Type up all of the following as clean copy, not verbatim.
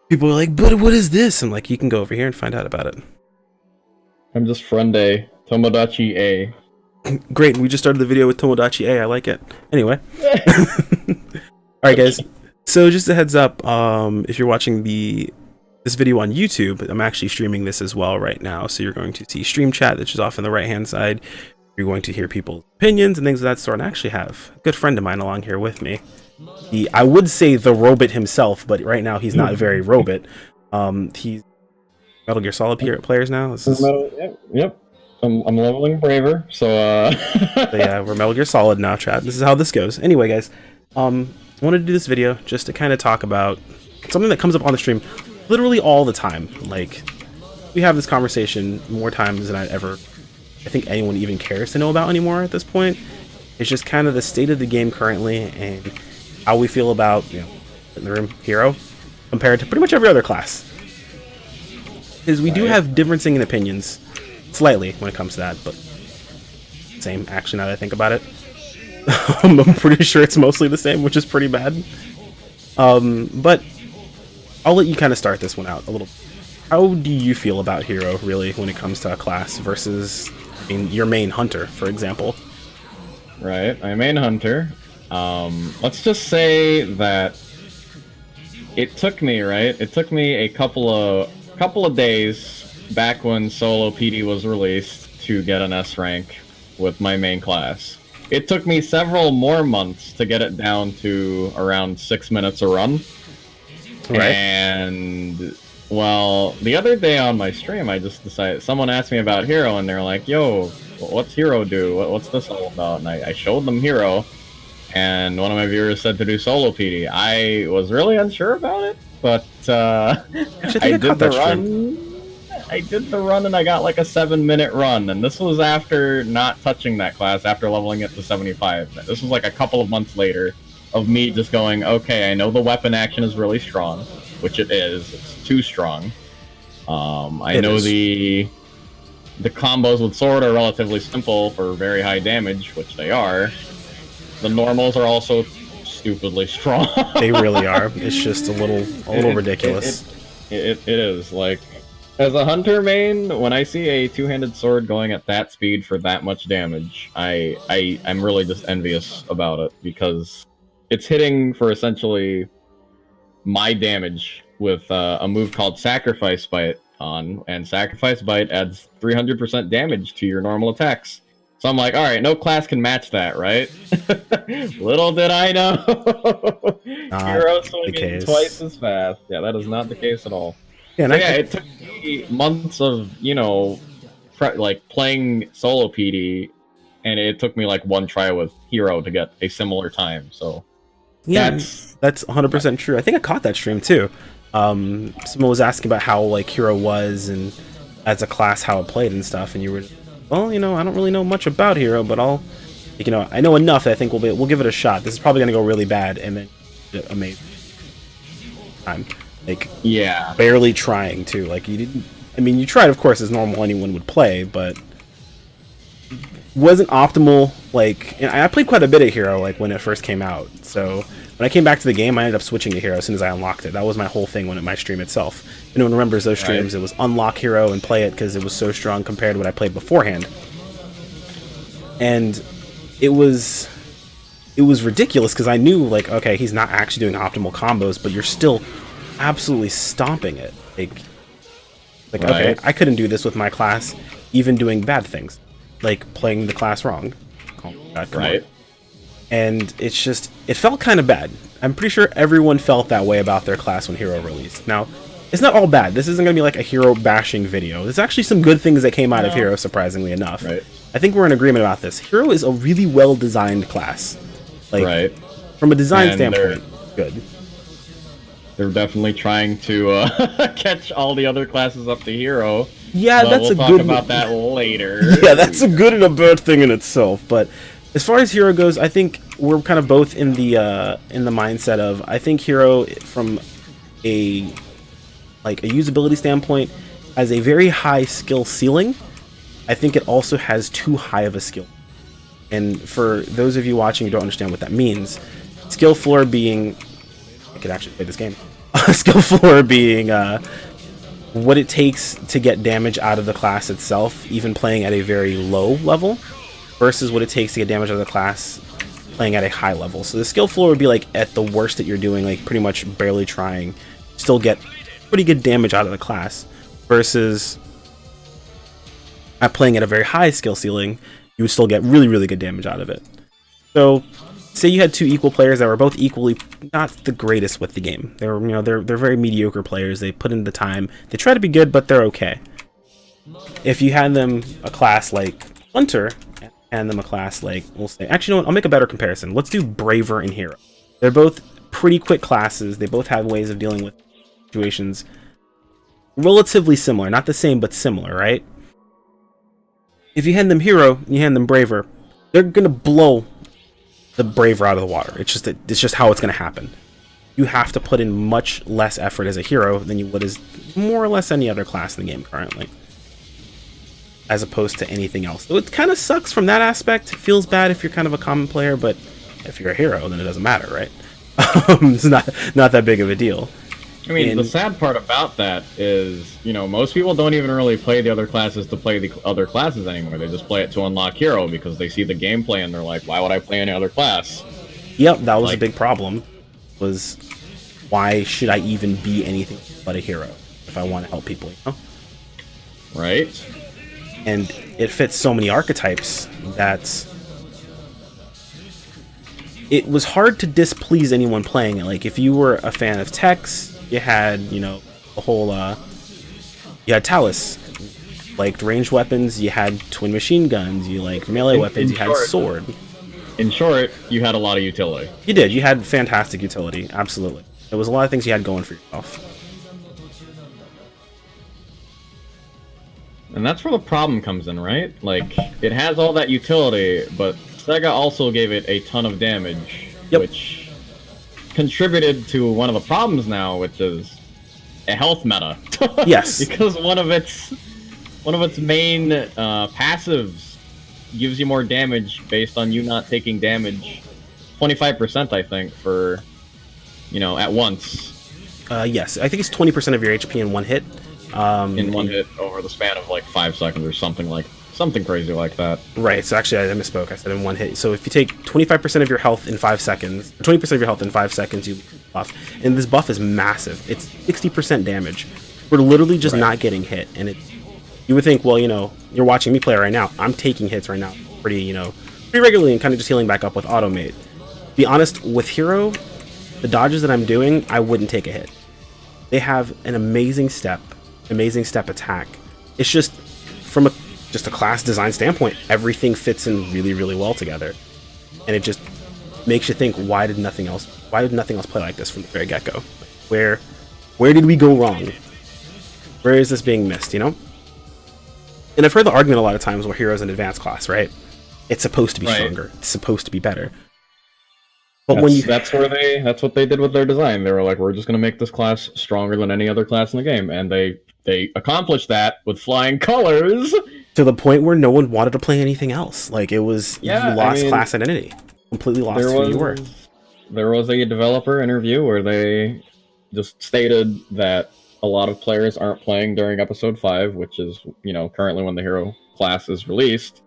People are like, but what is this? I'm like, you can go over here and find out about it. I'm just friend A, Tomodachi A. Great, we just started the video with Tomodachi A. I like it. Anyway. Alright guys, so just a heads up, if you're watching this video on YouTube, I'm actually streaming this as well right now, so you're going to see stream chat, which is off on the right hand side. You're going to hear people's opinions and things of that sort, and I actually have a good friend of mine along here with me. I would say the robot himself, but right now he's not very robot. He's Metal Gear Solid players now. This is... Yep. I'm leveling braver, so so yeah, we're Metal Gear Solid now, chat. This is how this goes. Anyway, guys, I wanted to do this video just to kind of talk about something that comes up on the stream literally all the time. Like, we have this conversation more times than I think anyone even cares to know about anymore at this point. It's just kind of the state of the game currently and how we feel about, in the room, Hero, compared to pretty much every other class. Because we do have differencing in opinions, slightly, when it comes to that, but same, actually, now that I think about it. I'm pretty sure it's mostly the same, which is pretty bad. But I'll let you kind of start this one out a little. How do you feel about Hero, really, when it comes to a class versus your main hunter, for example? Right, my main hunter. Let's just say that it took me a couple of days back when Solo PD was released to get an S rank with my main class. It took me several more months to get it down to around 6 minutes a run. Right. And, well, the other day on my stream, I just decided, someone asked me about Hero, and they're like, yo, what's Hero do? What's this all about? And I showed them Hero, and one of my viewers said to do Solo PD. I was really unsure about it, but I did the run. I did the run and I got like a 7-minute run, and this was after not touching that class, after leveling it to 75. This was like a couple of months later of me just going, okay, I know the weapon action is really strong, which it is. It's too strong. I know the combos with sword are relatively simple for very high damage, which they are. The normals are also stupidly strong. They really are. It's just a little ridiculous. It is, like, as a hunter main, when I see a two-handed sword going at that speed for that much damage, I'm really just envious about it, because it's hitting for essentially my damage with a move called Sacrifice Bite on, and Sacrifice Bite adds 300% damage to your normal attacks. So I'm like, alright, no class can match that, right? Little did I know! Hero swinging twice as fast. Yeah, that is not the case at all. Yeah, so yeah, it took me months of, playing solo PD, and it took me like one try with Hero to get a similar time, so... Yeah, that's 100% true. I think I caught that stream too. Someone was asking about how Hero was, and as a class, how it played and stuff, and you were, well, I don't really know much about Hero, but I know enough that I think we'll give it a shot. This is probably gonna go really bad, and then amazing time. Yeah, barely trying to, you didn't. I mean, you tried, of course, as normal anyone would play, but wasn't optimal. And I played quite a bit of Hero when it first came out. So when I came back to the game, I ended up switching to Hero as soon as I unlocked it. That was my whole thing when my stream itself. If anyone remembers those streams, It was unlock Hero and play it because it was so strong compared to what I played beforehand. And it was ridiculous because I knew okay, he's not actually doing optimal combos, but you're still absolutely stomping it. Okay, I couldn't do this with my class, even doing bad things, like playing the class wrong. Right. And it felt kind of bad. I'm pretty sure everyone felt that way about their class when Hero released. Now, it's not all bad. This isn't going to be like a Hero bashing video. There's actually some good things that came out of Hero, surprisingly enough. Right. I think we're in agreement about this. Hero is a really well-designed class. From a design standpoint, good. They're definitely trying to catch all the other classes up to Hero. Yeah, that's we'll talk about that later. Yeah, that's a good and a bad thing in itself. But as far as Hero goes, I think we're kind of both in the mindset of, I think Hero, from a usability standpoint, has a very high skill ceiling. I think it also has too high of a skill. And for those of you watching who don't understand what that means, skill floor being, I could actually play this game. Skill floor being what it takes to get damage out of the class itself, even playing at a very low level, versus what it takes to get damage out of the class playing at a high level. So the skill floor would be like at the worst that you're doing, like pretty much barely trying, still get pretty good damage out of the class, versus at playing at a very high skill ceiling, you would still get really, really good damage out of it. So say you had two equal players that were both equally not the greatest with the game. They're, you know, they're very mediocre players. They put in the time. They try to be good, but they're okay. If you had them a class like Hunter and them a class like, we'll say, actually, you know what? I'll make a better comparison. Let's do Braver and Hero. They're both pretty quick classes. They both have ways of dealing with situations relatively similar, not the same, but similar, right? If you hand them Hero and you hand them Braver, they're gonna blow the Braver out of the water. It's just how it's gonna happen. You have to put in much less effort as a hero than you would as more or less any other class in the game currently, as opposed to anything else. So it kind of sucks from that aspect. It feels bad if you're kind of a common player, but if you're a hero, then it doesn't matter, right? It's not that big of a deal. I mean, the sad part about that is, you know, most people don't even really play the other classes to play the other classes anymore. They just play it to unlock hero because they see the gameplay and they're like, why would I play any other class? Yep, that was a big problem. Was why should I even be anything but a hero if I want to help people, you know? Right? And it fits so many archetypes that it was hard to displease anyone playing it. Like, if you were a fan of Tex, you had, you know, the whole, you had Talus, liked ranged weapons, you had twin machine guns, you liked melee weapons, you had sword. In short, you had a lot of utility. You did, you had fantastic utility, absolutely. There was a lot of things you had going for yourself. And that's where the problem comes in, right? Like, it has all that utility, but Sega also gave it a ton of damage, which contributed to one of the problems now, which is a health meta. Yes. Because one of its main passives gives you more damage based on you not taking damage, 25%, I think, for, you know, at once. Yes, I think it's 20% of your HP in one hit. In one hit over the span of like 5 seconds or something crazy like that. Right, so actually I misspoke. I said in one hit. So if you take 25% of your health in 5 seconds, 20% of your health in 5 seconds, you buff. And this buff is massive. It's 60% damage. We're literally just not getting hit. And you would think, well, you know, you're watching me play right now. I'm taking hits right now pretty regularly and kind of just healing back up with automate. To be honest, with Hero, the dodges that I'm doing, I wouldn't take a hit. They have an amazing step attack. It's just from a class design standpoint, everything fits in really, really well together, and it just makes you think, why did nothing else play like this from the very get-go? Where did we go wrong? Where is this being missed, you know? And I've heard the argument a lot of times where Hero's an advanced class, right? It's supposed to be stronger, it's supposed to be better. But that's what they did with their design. They were like, we're just going to make this class stronger than any other class in the game, and they accomplished that with flying colors. To the point where no one wanted to play anything else. Like, it was, you lost class identity. Completely lost who you were. There was a developer interview where they just stated that a lot of players aren't playing during episode 5, which is, you know, currently when the hero class is released.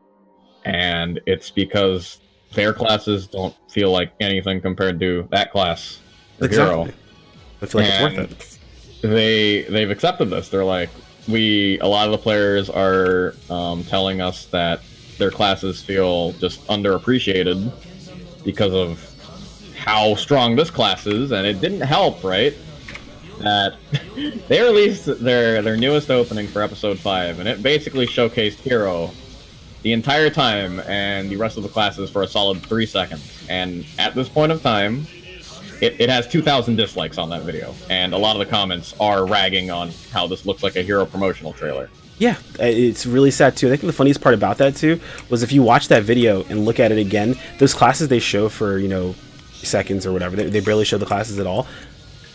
And it's because their classes don't feel like anything compared to that class or hero. I feel like it's worth it. They've accepted this. They're like, a lot of the players are telling us that their classes feel just underappreciated because of how strong this class is, and it didn't help, right? That they released their newest opening for episode 5, and it basically showcased Hero the entire time and the rest of the classes for a solid 3 seconds. And at this point of time, it has 2,000 dislikes on that video, and a lot of the comments are ragging on how this looks like a Hero promotional trailer. Yeah, it's really sad too. I think the funniest part about that too was if you watch that video and look at it again, those classes they show for, you know, seconds or whatever, they barely show the classes at all.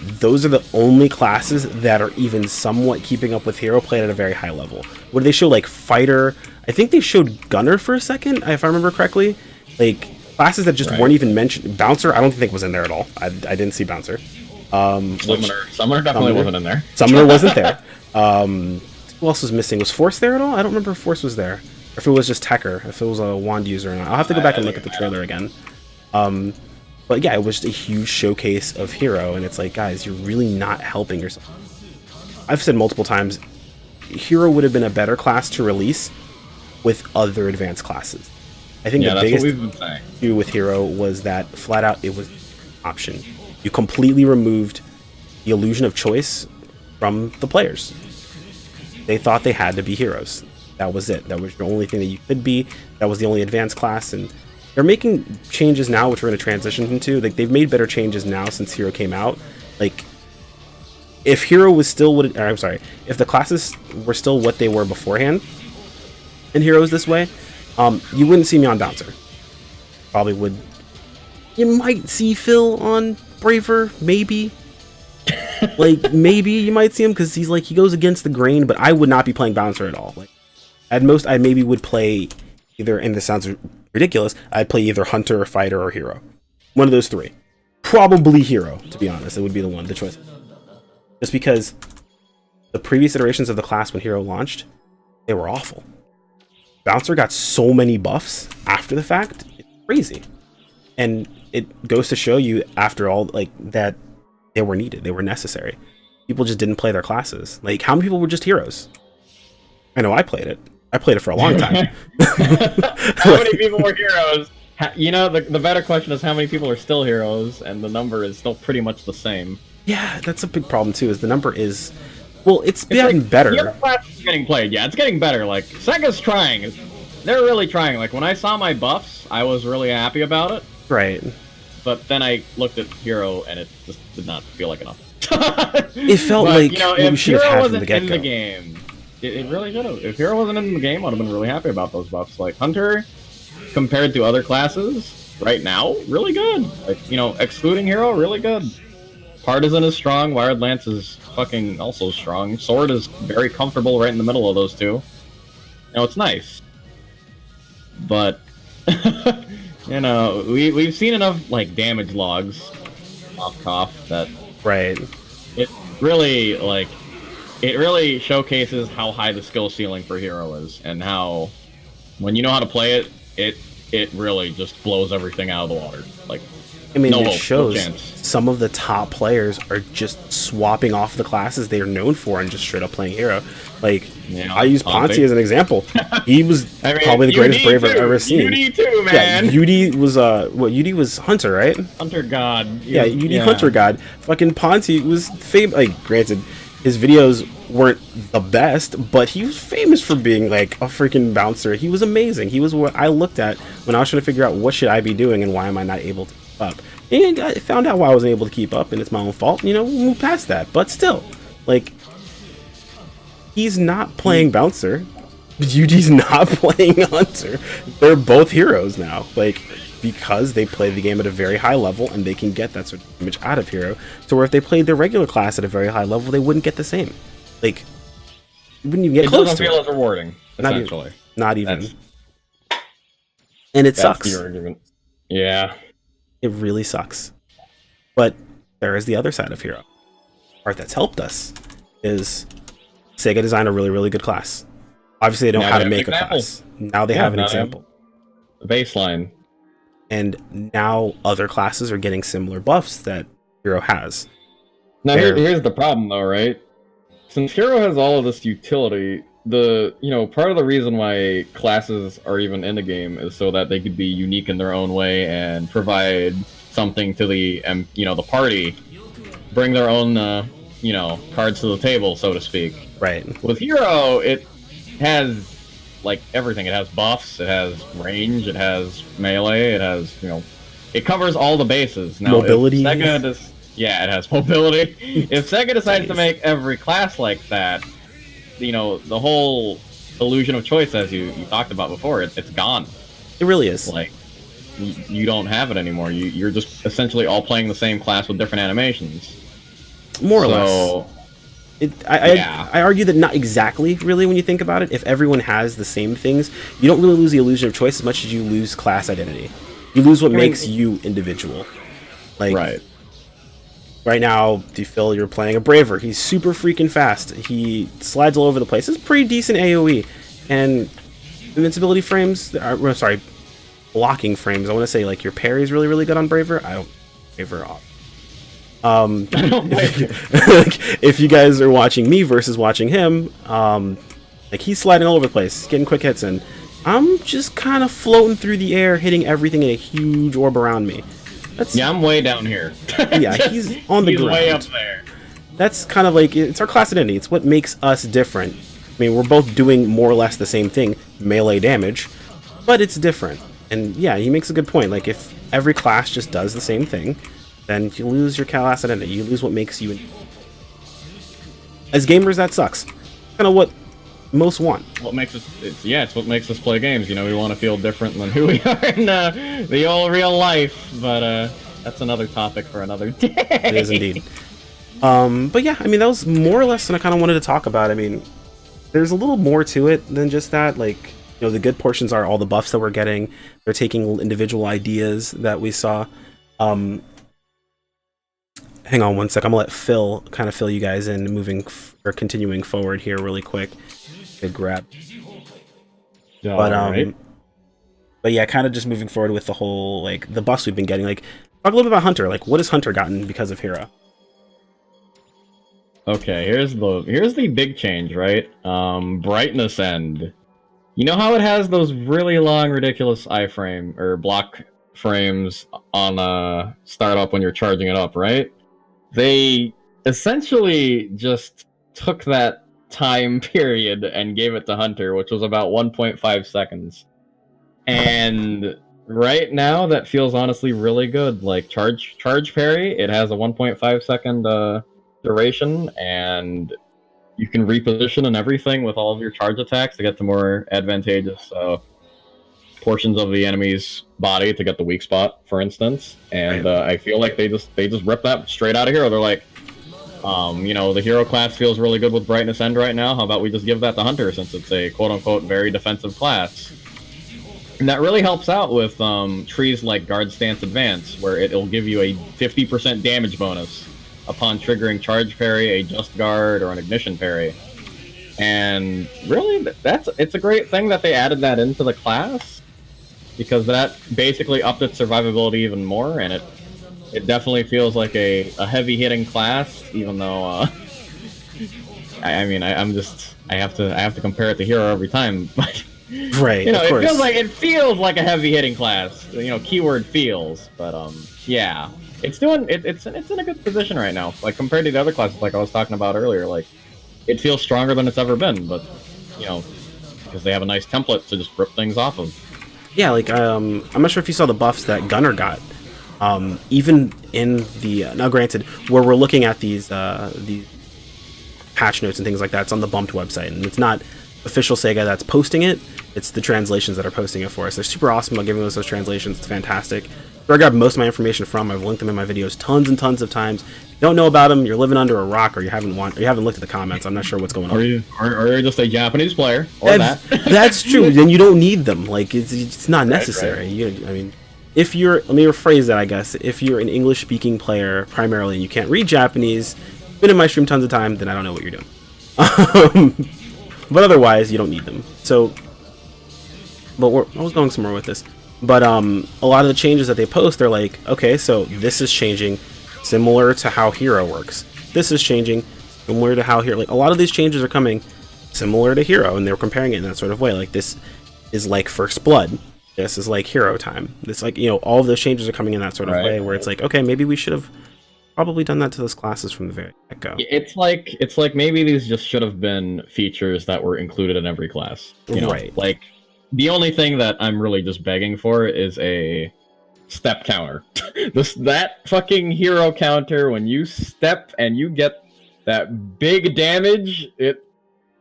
Those are the only classes that are even somewhat keeping up with Hero played at a very high level. What do they show? Like Fighter, I think they showed Gunner for a second, if I remember correctly. Like classes that just weren't even mentioned. Bouncer, I don't think was in there at all. I didn't see Bouncer. Summoner definitely wasn't in there. Summoner wasn't there. Who else was missing? Was Force there at all? I don't remember if Force was there. Or if it was just Tekker, if it was a wand user or not. I'll have to go back and look at the trailer again. But yeah, it was just a huge showcase of Hero, and it's like, guys, you're really not helping yourself. I've said multiple times, Hero would have been a better class to release with other advanced classes. I think the biggest issue with Hero was that flat out it was an option. You completely removed the illusion of choice from the players. They thought they had to be heroes. That was it. That was the only thing that you could be. That was the only advanced class. And they're making changes now, which we're going to transition into. Like, they've made better changes now since Hero came out. Like, if Hero was still what if the classes were still what they were beforehand in Heroes this way, you wouldn't see me on Bouncer. Probably would. You might see Phil on Braver, maybe. Like, maybe you might see him because he's like, he goes against the grain, but I would not be playing Bouncer at all. Like, at most, I maybe would play either, and this sounds ridiculous, I'd play either Hunter or Fighter or Hero. One of those three. Probably Hero, to be honest. It would be the choice. Just because the previous iterations of the class when Hero launched, they were awful. Bouncer got so many buffs after the fact, it's crazy. And it goes to show you, after all, like, that they were needed, they were necessary. People just didn't play their classes. Like, how many people were just heroes? I know I played it. I played it for a long time. How many people were heroes? You know, the better question is how many people are still heroes, and the number is still pretty much the same. Yeah, that's a big problem too, is the number is... Well, it's gotten better. The other class is getting played, yeah, it's getting better. Like, Sega's trying. They're really trying. Like, when I saw my buffs, I was really happy about it. Right. But then I looked at Hero, and it just did not feel like enough. It felt like, you know, if we should have had from the in get-go. the game, it really should have. If Hero wasn't in the game, I'd have been really happy about those buffs. Like, Hunter, compared to other classes, right now, really good. Like, you know, excluding Hero, really good. Partisan is strong, Wired Lance is fucking also strong. Sword is very comfortable right in the middle of those two. You know, it's nice. But... You know, we've seen enough, like, damage logs, cough, that... Right. It really, like, it really showcases how high the skill ceiling for Hero is, and how, when you know how to play it, it really just blows everything out of the water. Like, I mean, no it hope, shows no chance. Some of the top players are just swapping off the classes they are known for and just straight up playing Hero. Like, yeah, I use Ponzi as an example. He was probably the greatest Brave I've ever seen. UD too, man. Yeah, UD was UD was Hunter, right? Hunter God. Yeah, UD Hunter God. Fucking Ponzi was famous. Like, granted, his videos weren't the best, but he was famous for being like a freaking bouncer. He was amazing. He was what I looked at when I was trying to figure out what should I be doing and why am I not able to keep up. And I found out why I wasn't able to keep up, and it's my own fault. You know, we'll move past that. But still, like, he's not playing bouncer. UD's not playing Hunter. They're both heroes now. Like, because they play the game at a very high level and they can get that sort of damage out of Hero. So where if they played their regular class at a very high level, they wouldn't get the same. Like, you wouldn't even get close to it. It doesn't feel as rewarding, essentially. Not even. And it sucks. The argument. Yeah. It really sucks. But there is the other side of Hero. The part that's helped us is Sega designed a really, really good class. Obviously, they don't know how to make a class. Now they have an example. The baseline. And now other classes are getting similar buffs that Hero has. Now here's the problem, though, right? Since Hero has all of this utility, part of the reason why classes are even in the game is so that they could be unique in their own way and provide something to the the party, bring their own cards to the table, so to speak. Right. With Hero, it has like everything. It has buffs, it has range, it has melee, it has it covers all the bases. Now, mobility. It has mobility. If Sega decides to make every class like that, the whole illusion of choice, as you talked about before, it's gone. It really is. Like, you don't have it anymore. You're just essentially all playing the same class with different animations. More or less. I argue that not exactly, really, when you think about it. If everyone has the same things, you don't really lose the illusion of choice as much as you lose class identity. You lose what makes you individual. Like, right. right now, do you feel you're playing a Braver? He's super freaking fast. He slides all over the place. It's pretty decent AoE. And invincibility frames, sorry, blocking frames. I want to say, like, your parry is really, really good on Braver. I don't Braver off. If you guys are watching me versus watching him, like, he's sliding all over the place, getting quick hits, and I'm just kind of floating through the air, hitting everything in a huge orb around me. Yeah, I'm way down here. Yeah, he's on the ground. Way up there. That's kind of like, it's our class identity. It's what makes us different. I mean, we're both doing more or less the same thing, melee damage, but it's different. And yeah, he makes a good point. Like, if every class just does the same thing, then you lose your class identity. You lose what makes you. As gamers, that sucks. Kind of what most want. What makes us? It's what makes us play games. You know, we want to feel different than who we are in the old real life. But that's another topic for another day. It is indeed. But yeah, I mean, that was more or less what I kind of wanted to talk about. I mean, there's a little more to it than just that. Like, you know, the good portions are all the buffs that we're getting. They're taking individual ideas that we saw. Hang on one sec. I'm gonna let Phil kind of fill you guys in, continuing forward here really quick. Good grab. But yeah, kind of just moving forward with the whole, like, the buffs we've been getting. Like, talk a little bit about Hunter. Like, what has Hunter gotten because of Hero? Okay, here's the big change, right? Brightness end. You know how it has those really long, ridiculous iframe or block frames on startup when you're charging it up, right? They essentially just took that time period and gave it to Hunter, which was about 1.5 seconds. And right now, that feels honestly really good. Like, charge parry, it has a 1.5 second duration, and you can reposition and everything with all of your charge attacks to get the more advantageous portions of the enemy's body to get the weak spot, for instance. And I feel like they just rip that straight out of Hero. They're like, you know, the Hero class feels really good with Brightness End right now. How about we just give that to Hunter, since it's a quote-unquote very defensive class? And that really helps out with trees like Guard Stance Advance, where it'll give you a 50% damage bonus upon triggering charge parry, a just guard, or an ignition parry. And really, it's a great thing that they added that into the class, because that basically upped its survivability even more, and it definitely feels like a heavy hitting class, even though I mean, I have to compare it to Hero every time, but right, you know, of course. it feels like a heavy hitting class. You know, keyword feels, but yeah. It's in a good position right now. Like, compared to the other classes, like I was talking about earlier, like, it feels stronger than it's ever been, but, you know, because they have a nice template to just rip things off of. Yeah, like, I'm not sure if you saw the buffs that Gunner got. Even in the, now granted, where we're looking at these patch notes and things like that, it's on the Bumped website, and it's not official Sega that's posting it, it's the translations that are posting it for us. They're super awesome about giving us those translations. It's fantastic. Where I got most of my information from, I've linked them in my videos tons and tons of times. If you don't know about them, you're living under a rock, or you haven't looked at the comments. I'm not sure what's going on. Or you're just a Japanese player, or that's true. Then you don't need them. Like, it's not necessary. Right. I mean, if you're, let me rephrase that, I guess. If you're an English-speaking player primarily and you can't read Japanese, been in my stream tons of time, then I don't know what you're doing. But otherwise, you don't need them. So, but I was going somewhere with this. But a lot of the changes that they post, they're like, okay, so this is changing similar to how Hero works. This is changing similar to how Hero... Like, a lot of these changes are coming similar to Hero, and they're comparing it in that sort of way. Like, this is like First Blood. This is like Hero Time. This, like, you know, all of those changes are coming in that sort of way, where it's like, okay, maybe we should have probably done that to those classes from the very get-go. It's like maybe these just should have been features that were included in every class. You know? Right. Like, the only thing that I'm really just begging for is a step counter. That fucking Hero counter, when you step and you get that big damage, it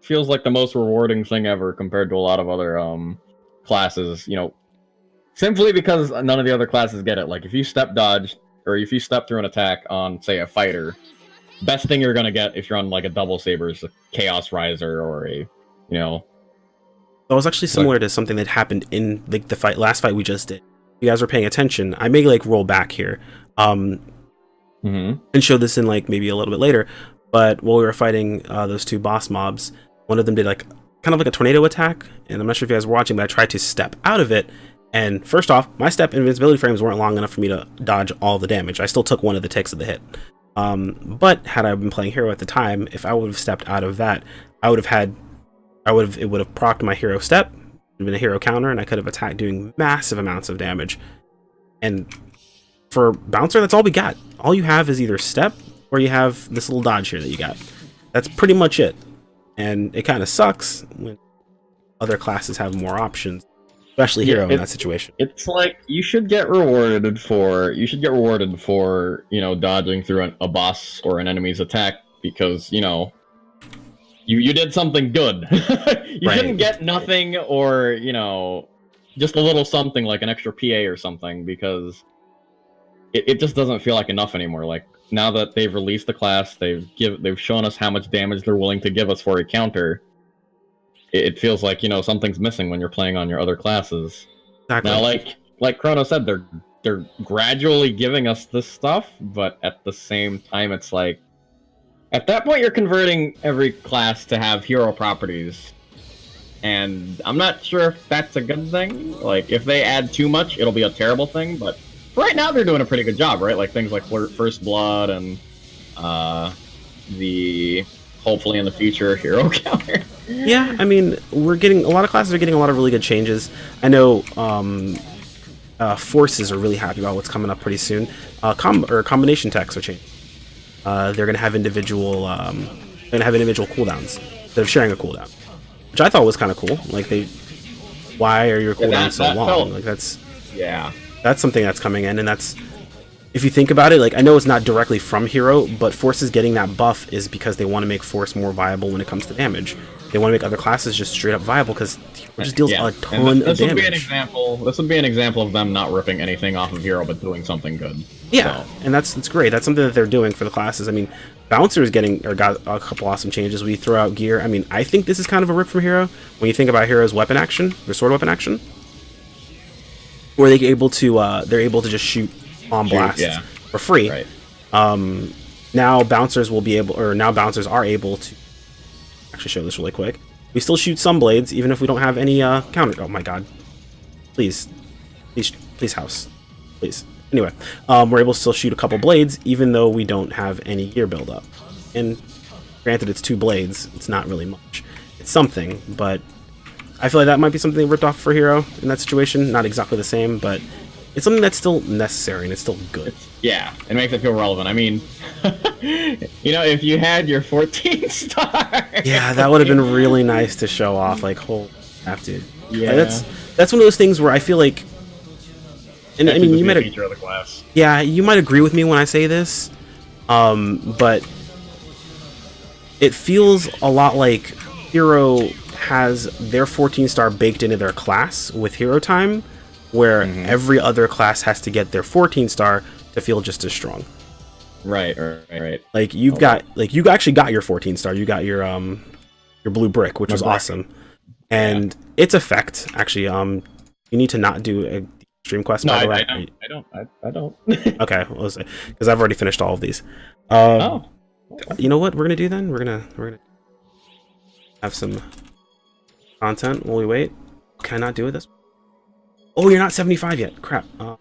feels like the most rewarding thing ever compared to a lot of other classes, you know, simply because none of the other classes get it. Like, if you step dodge, or if you step through an attack on, say, a fighter, best thing you're gonna get if you're on, like, a double saber is a Chaos Riser, or a, you know... That was actually similar to something that happened in, like, the last fight we just did. If you guys were paying attention, I may, like, roll back here. and show this in like maybe a little bit later. But while we were fighting those two boss mobs, one of them did like kind of like a tornado attack, and I'm not sure if you guys were watching, but I tried to step out of it. And first off, my step invincibility frames weren't long enough for me to dodge all the damage. I still took one of the ticks of the hit. But had I been playing hero at the time, if I would have stepped out of that, it would have procced my hero step, it would have been a hero counter, and I could have attacked doing massive amounts of damage. And for Bouncer, that's all we got. All you have is either step, or you have this little dodge here that you got. That's pretty much it. And it kind of sucks when other classes have more options, especially hero in that situation. It's like you should get rewarded for you know, dodging through a boss or an enemy's attack, because you know you did something good. You shouldn't get nothing, or you know, just a little something like an extra PA or something, because it just doesn't feel like enough anymore. Like, now that they've released the class, they've shown us how much damage they're willing to give us for a counter. It feels like, you know, something's missing when you're playing on your other classes. Exactly. Now, like Chrono said, they're gradually giving us this stuff, but at the same time, it's like, at that point, you're converting every class to have hero properties, and I'm not sure if that's a good thing. Like, if they add too much, it'll be a terrible thing, but right now they're doing a pretty good job, right? Like things like First Blood and the hopefully in the future hero counter. Yeah, I mean, we're getting a lot of classes are getting a lot of really good changes. I know forces are really happy about what's coming up pretty soon. Combination techs are changing. They're gonna have individual cooldowns instead of sharing a cooldown, which I thought was kind of cool. Like, why are your cooldowns so long? Like, that's something that's coming in, and that's, if you think about it, like, I know it's not directly from hero, but Force's getting that buff is because they want to make Force more viable when it comes to damage. They want to make other classes just straight up viable, because it just deals a ton of damage. This would be an example of them not ripping anything off of hero, but doing something good. Yeah, so. And that's great. That's something that they're doing for the classes. I mean, Bouncer is got a couple awesome changes. We throw out gear. I mean, I think this is kind of a rip from hero when you think about hero's weapon action, their sword weapon action, where they're able to just shoot on blast for free. Right. Now bouncers are able to actually show this really quick. We still shoot some blades even if we don't have any counter. Oh my god! Please, house, please. Anyway, we're able to still shoot a couple blades even though we don't have any gear buildup. And granted, it's 2 blades. It's not really much. It's something, but I feel like that might be something they ripped off for hero in that situation. Not exactly the same, but it's something that's still necessary and it's still good. Yeah, it makes it feel relevant. I mean, you know, if you had your 14 star. Yeah, that would have been really nice to show off. Like, holy crap, dude. Yeah, that's one of those things where I feel like, and I mean, you might feature of the class. Yeah, you might agree with me when I say this, but it feels a lot like hero has their 14 star baked into their class with hero time, where every other class has to get their 14 star to feel just as strong. Right. Like, you actually got your 14 star. You got your blue brick, which was awesome, and its effect actually. You need to not do a stream quest. No, by the way. I don't. Okay, because I've already finished all of these. You know what we're gonna do then? We're gonna have some content while we wait. Can I not do it this? Oh, you're not 75 yet. Crap. Oh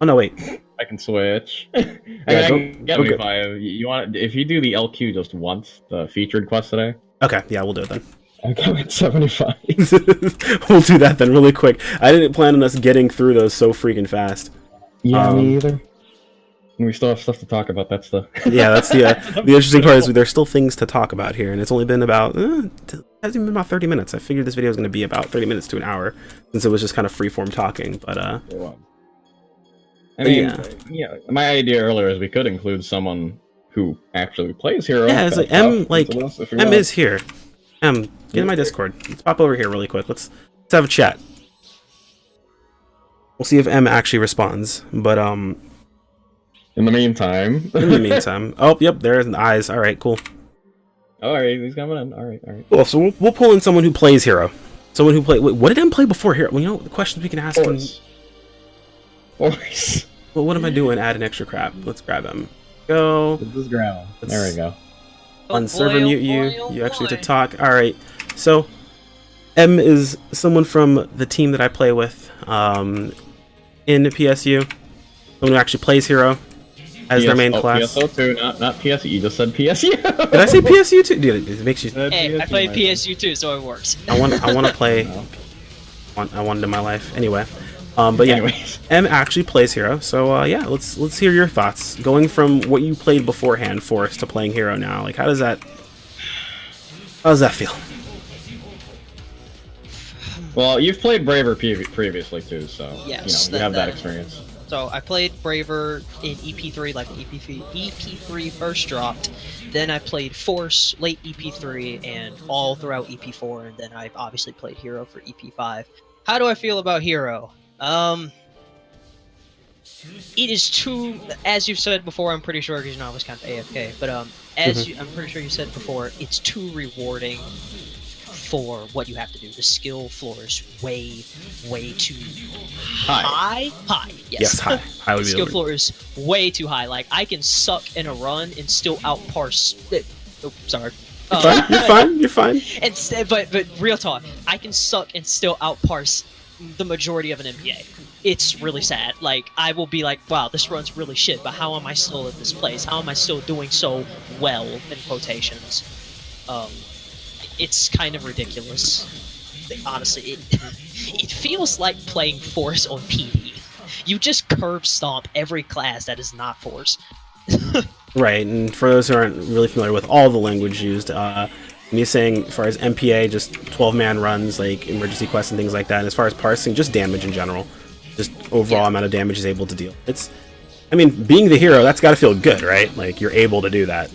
no, wait. I can switch. I can get 75. You want, if you do the LQ just once, the featured quest today? Okay, yeah, we'll do it then. I go at 75. We'll do that then really quick. I didn't plan on us getting through those so freaking fast. Yeah, me either. And we still have stuff to talk about. That's the that's the interesting part is there's still things to talk about here, and it's only been about it hasn't even been about 30 minutes. I figured this video was going to be about 30 minutes to an hour since it was just kind of freeform talking. But I mean, my idea earlier is we could include someone who actually plays hero. Yeah, it's like M is here. Get in my Discord. Let's pop over here really quick. Let's have a chat. We'll see if M actually responds. But in the meantime. Oh, yep, there's the eyes. All right, cool. All right, he's coming in. All right. Cool. So we'll pull in someone who plays hero. Someone who play. Wait, what did M play before hero? Well, you know the questions we can ask him. Force. Well, what am I doing? Add an extra crap. Let's grab him. Go. This is ground. There we go. On Oh server boy, mute oh you. boy, oh You actually get to boy. talk. All right. So M is someone from the team that I play with in PSU. Someone who actually plays hero as their main class. PSO2, not PSU. You just said PSU. Did I say PSU too? Dude, it makes you. Hey, I play PSU too, so it works. I want to play. I wanted in my life anyway. But yeah, Anyways. M actually plays hero. So yeah, let's hear your thoughts. Going from what you played beforehand, Force, to playing hero now. Like, how does that feel? Well, you've played Braver previously too, so Yes, you have that experience. So I played Braver in EP3, like when EP3 first dropped. Then I played Force late EP3 and all throughout EP4, and then I've obviously played Hero for EP5. How do I feel about Hero? It is too, as you've said before, I'm pretty sure, because I was kind of AFK, but I'm pretty sure you said before, it's too rewarding for what you have to do. The skill floor is way too high. Yes, high. High would The be skill the word. floor is way too high. Like, I can suck in a run and still outparse. Oh, sorry. You're fine. But real talk, I can suck and still outparse the majority of an MPA. It's really sad. Like, I will be like, wow, this run's really shit, but how am I still at this place? How am I still doing so well, in quotations? It's kind of ridiculous. Honestly, it feels like playing Force on PvE. You just curb stomp every class that is not Force. Right, and for those who aren't really familiar with all the language used, when you're saying as far as MPA, just 12-man runs, like emergency quests and things like that, and as far as parsing, just damage in general. Just overall amount of damage is able to deal. I mean, being the hero, that's got to feel good, right? Like, you're able to do that.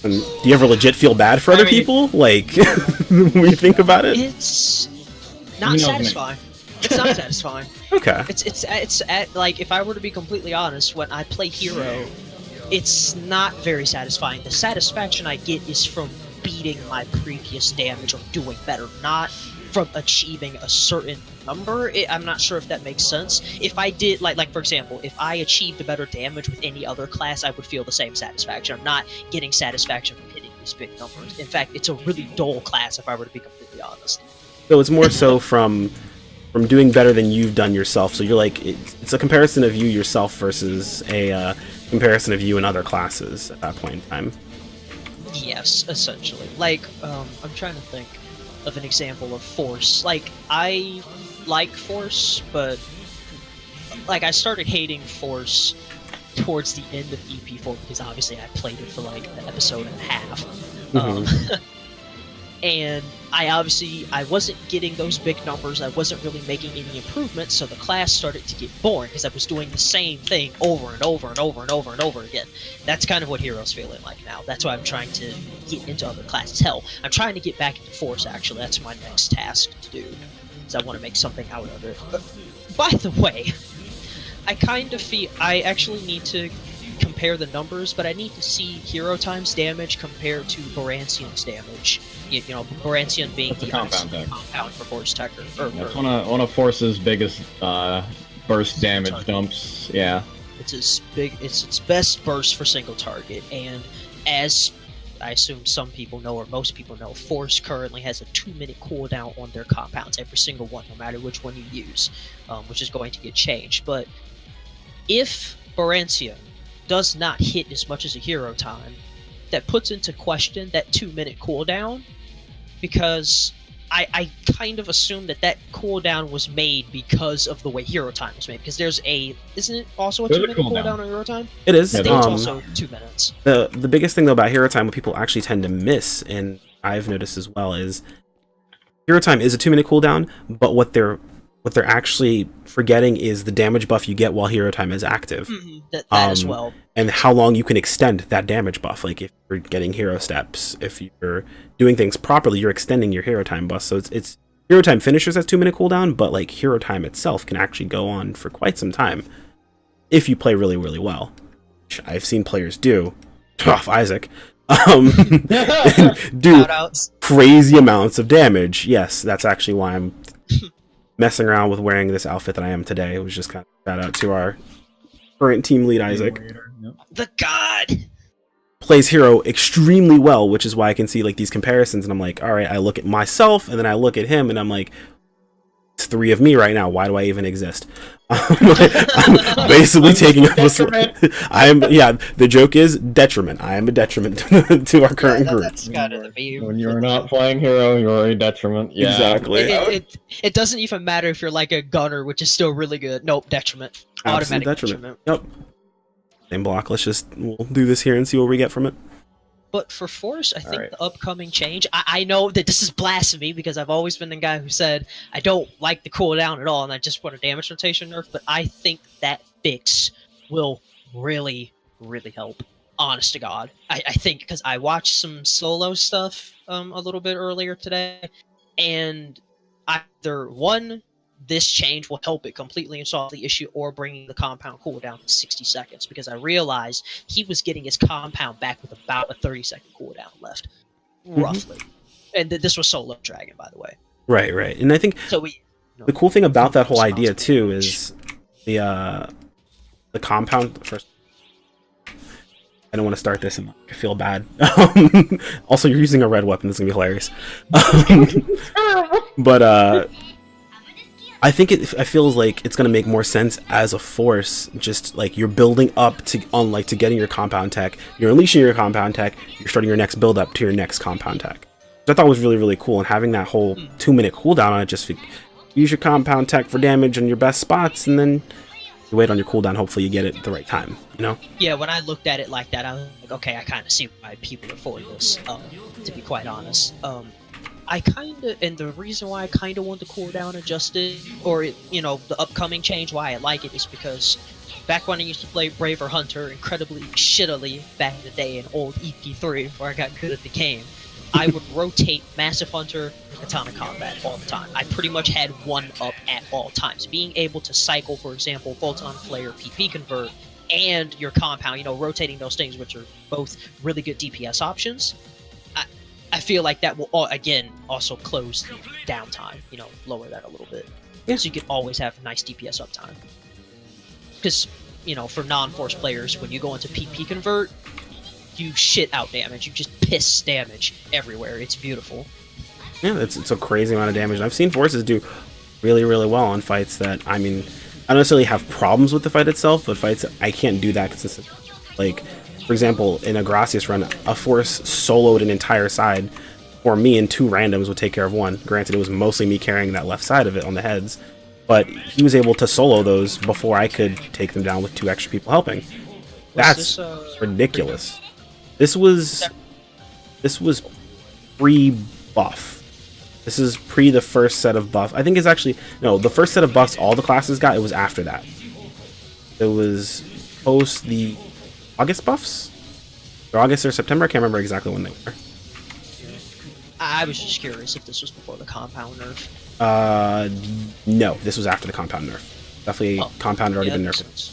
And do you ever legit feel bad for other people? Like, when you think about it? It's not satisfying. It's not satisfying. Okay. It's like, if I were to be completely honest, when I play hero, it's not very satisfying. The satisfaction I get is from beating my previous damage or doing better, not from achieving a certain number. I'm not sure if that makes sense. If I did, like for example, if I achieved a better damage with any other class, I would feel the same satisfaction. I'm not getting satisfaction from hitting these big numbers. In fact, it's a really dull class, if I were to be completely honest. So it's more so from doing better than you've done yourself. So you're like, it's a comparison of you yourself versus a comparison of you and other classes at that point in time. Yes, essentially. Like, I'm trying to think of an example of Force. Like, I like Force, but like, I started hating Force towards the end of EP4 because obviously I played it for like an episode and a half. And I wasn't getting those big numbers. I wasn't really making any improvements, so the class started to get boring because I was doing the same thing over and over and over and over and over again. That's kind of what Hero's feeling like now. That's why I'm trying to get into other classes. Hell, I'm trying to get back into Force, actually. That's my next task to do, because I want to make something out of it. By the way, I kind of feel I actually need to compare the numbers, but I need to see Hero times damage compared to Baransian's damage. You know, Baransian being the compound for Force Tech. That's one of Force's biggest burst damage dumps. Yeah. It's its best burst for single target, and as I assume some people know, or most people know, Force currently has a 2-minute cooldown on their compounds, every single one, no matter which one you use, which is going to get changed. But if Baransian does not hit as much as a Hero time, that puts into question that 2-minute cooldown, because I kind of assume that cooldown was made because of the way Hero time was made, because isn't it also a 2-minute cooldown on Hero time? It is. I think it's also 2 minutes. The biggest thing though about Hero time, what people actually tend to miss, and I've noticed as well, is Hero time is a 2-minute cooldown, but what they're actually forgetting is the damage buff you get while Hero time is active. That as well. And how long you can extend that damage buff. Like, if you're getting hero steps, if you're doing things properly, you're extending your hero time buff. So it's Hero time finishers as 2-minute cooldown, but like Hero time itself can actually go on for quite some time if you play really, really well. Which I've seen players do. Isaac. Do crazy amounts of damage. Yes, that's actually why I'm messing around with wearing this outfit that I am today. It was just kind of shout out to our current team lead, Isaac. Yep. The god. plays hero extremely well, which is why I can see like these comparisons, and I'm like, all right, I look at myself and then I look at him and I'm like, it's 3 of me right now, why do I even exist? I'm basically taking up the joke is detriment. I am a detriment to our current group. That's kind of the meme. When you're not playing hero, you're a detriment. Yeah, Exactly. It doesn't even matter if you're like a gunner, which is still really good. Nope, detriment. Absolute Automatic detriment. Yep. Same block. We'll do this here and see what we get from it. But for Force, I think Alright. the upcoming change, I know that this is blasphemy because I've always been the guy who said I don't like the cooldown at all and I just want a damage rotation nerf, but I think that fix will really, really help. Honest to God. I think because I watched some solo stuff a little bit earlier today, and either one, this change will help it completely and solve the issue, or bringing the compound cooldown to 60 seconds, because I realized he was getting his compound back with about a 30-second cooldown left, roughly. And this was solo dragon, by the way. Right. And I think So the cool thing about that whole idea too is the compound. First, I don't want to start this and I feel bad. Also, you're using a red weapon. This is gonna be hilarious. But I think I feels like it's gonna make more sense as a force. Just like you're building up to getting your compound tech, you're unleashing your compound tech, you're starting your next build up to your next compound tech. Which I thought was really, really cool, and having that whole 2-minute cooldown on it, just use your compound tech for damage on your best spots, and then you wait on your cooldown. Hopefully, you get it at the right time. You know? Yeah, when I looked at it like that, I was like, okay, I kind of see why people are for this. To be quite honest, I kind of, and the reason why I kind of want the cooldown adjusted, or the upcoming change, why I like it, is because back when I used to play Braver Hunter incredibly shittily back in the day in old EP3, where I got good at the game, I would rotate Massive Hunter and Katana Combat all the time. I pretty much had one up at all times. Being able to cycle, for example, Photon Flare, PP Convert, and your compound, rotating those things, which are both really good DPS options, I feel like that will, again, also close the downtime, lower that a little bit. Yeah. So you can always have nice DPS uptime. Because, for non-force players, when you go into PP Convert, you shit out damage. You just piss damage everywhere. It's beautiful. Yeah, it's a crazy amount of damage. And I've seen forces do really, really well on fights that, I don't necessarily have problems with the fight itself, but fights that I can't do that consistently. Like, for example, in a Gracias run, a force soloed an entire side for me, and 2 randoms would take care of one. Granted, it was mostly me carrying that left side of it on the heads, but he was able to solo those before I could take them down with 2 extra people helping. That's ridiculous. This was pre-buff. This is pre the first set of buff. I think it's actually no. The first set of buffs all the classes got. It was after that. It was post the August buffs, or August or September. I can't remember exactly when they were. I was just curious if this was before the compound nerf. No, this was after the compound nerf. Definitely, compound had already been nerfed.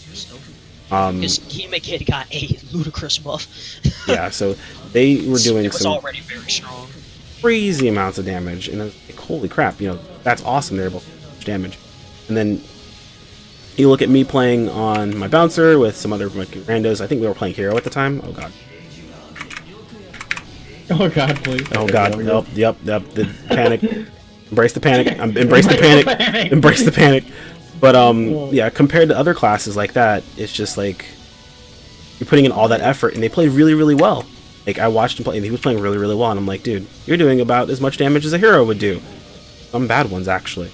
Because Hime Kid got a ludicrous buff. Yeah, so they were doing it was some already very strong. crazy amounts of damage, and I was like, holy crap, that's awesome. They're able to do damage. And then you look at me playing on my bouncer with some other randos. I think we were playing hero at the time. Oh god. Oh god, please. Oh god. Yep. The panic. Embrace the panic. Embrace the panic. Embrace the panic. But yeah, compared to other classes like that, it's just like you're putting in all that effort, and they played really, really well. Like, I watched him play, and he was playing really, really well, and I'm like, dude, you're doing about as much damage as a hero would do. Some bad ones, actually.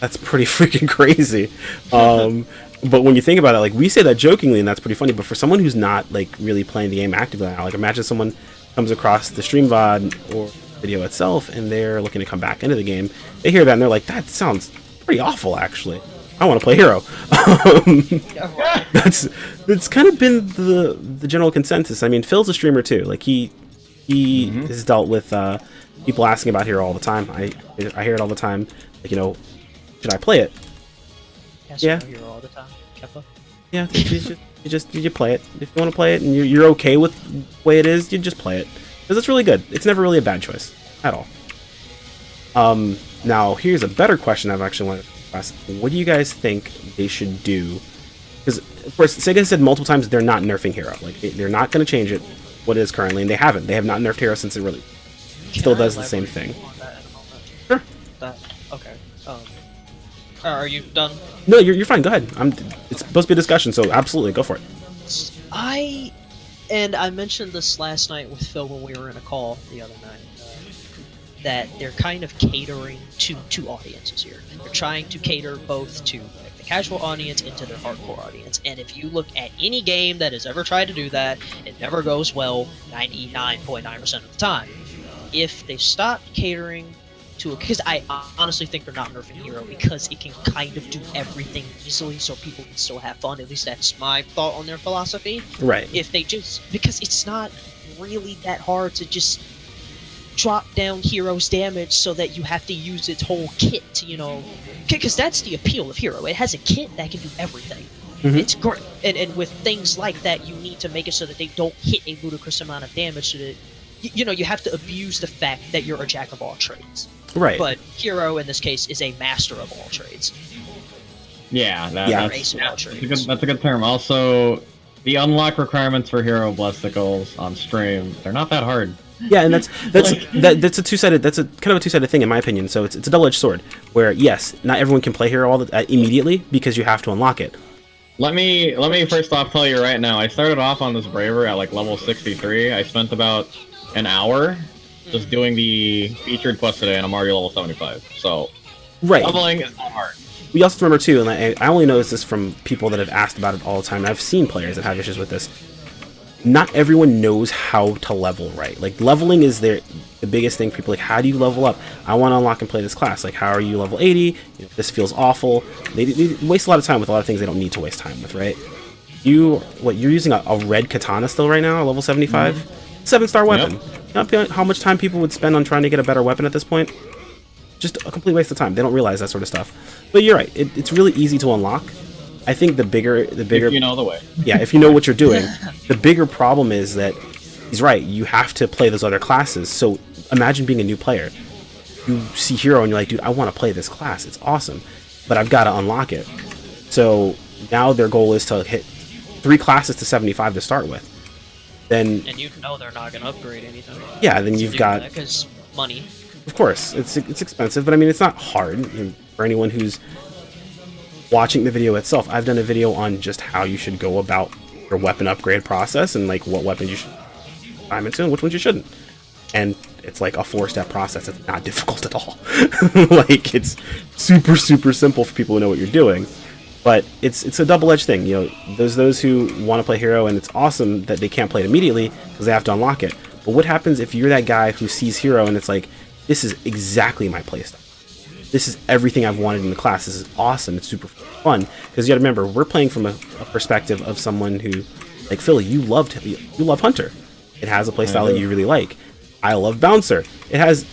That's pretty freaking crazy. But when you think about it, like, we say that jokingly, and that's pretty funny, but for someone who's not, like, really playing the game actively now, like, imagine someone comes across the stream VOD or video itself, and they're looking to come back into the game. They hear that, and they're like, that sounds pretty awful, actually. I want to play hero. That's kind of been the general consensus. I mean, Phil's a streamer too. Like he has dealt with people asking about hero all the time. I hear it all the time. Like, should I play it? Yeah. Hero all the time. Keppa. Yeah. You play it if you want to play it, and you're okay with the way it is. You just play it because it's really good. It's never really a bad choice at all. Now here's a better question I've actually wanted. What do you guys think they should do? Because Because, of course, Sega has said multiple times they're not nerfing Hero. Like, they're not going to change it what it is currently, and they haven't. They have not nerfed Hero since it really still does the same thing. Sure. Okay. Are you done? No, you're fine. Go ahead. It's supposed to be a discussion, so absolutely, go for it. I mentioned this last night with Phil when we were in a call the other night, that they're kind of catering to two audiences here. They're trying to cater both to like, the casual audience and to their hardcore audience. And if you look at any game that has ever tried to do that, it never goes well 99.9% of the time. If they stop catering to it, because I honestly think they're not nerfing Hero because it can kind of do everything easily so people can still have fun. At least that's my thought on their philosophy. Right. If they just, because it's not really that hard to just drop down Hero's damage so that you have to use its whole kit to, you know, because that's the appeal of Hero. It has a kit that can do everything. Mm-hmm. It's great. And with things like that, you need to make it so that they don't hit a ludicrous amount of damage so that, you know, you have to abuse the fact that you're a jack of all trades. Right. But Hero, in this case, is a master of all trades. Yeah, That's a good term. Also, the unlock requirements for Hero Blesticles on stream, they're not that hard. Yeah, and that's a two-sided, that's a kind of a two-sided thing in my opinion. So it's a double-edged sword where yes, not everyone can play Hero immediately because you have to unlock it. Let me first off tell you right now, I started off on this Braver at like level 63. I spent about an hour just doing the featured quest today, and I'm already level 75. So, right, leveling is not hard. We also remember too, and I only notice this from people that have asked about it all the time, and I've seen players that have issues with this. Not everyone knows how to level right. Like, leveling is the biggest thing for people. Like, how do you level up? I want to unlock and play this class. Like, how are you level 80? You know, this feels awful. They waste a lot of time with a lot of things they don't need to waste time with, right? You're using a red katana still right now, level 75? Mm-hmm. 7-star weapon. Yep. You know how much time people would spend on trying to get a better weapon at this point? Just a complete waste of time. They don't realize that sort of stuff. But you're right. It's really easy to unlock. I think the bigger if you know the way. Yeah, if you know what you're doing. The bigger problem is that he's right. You have to play those other classes. So imagine being a new player. You see Hero and you're like, dude, I want to play this class. It's awesome, but I've got to unlock it. So now their goal is to hit 3 classes to 75 to start with. Then and you know they're not going to upgrade anything. Yeah, then you've got because money. Of course, it's expensive, but I mean it's not hard for anyone who's watching the video itself. I've done a video on just how you should go about your weapon upgrade process and like what weapons you should climb into and which ones you shouldn't. And it's like a 4-step process. It's not difficult at all. Like, it's super simple for people who know what you're doing. But it's a double-edged thing. You know, there's those who want to play Hero, and it's awesome that they can't play it immediately because they have to unlock it. But what happens if you're that guy who sees Hero and it's like, this is exactly my playstyle. This is everything I've wanted in the class. This is awesome. It's super fun. Because you got to remember, we're playing from a perspective of someone who, like Philly, you love Hunter. It has a playstyle that you really like. I love Bouncer. It has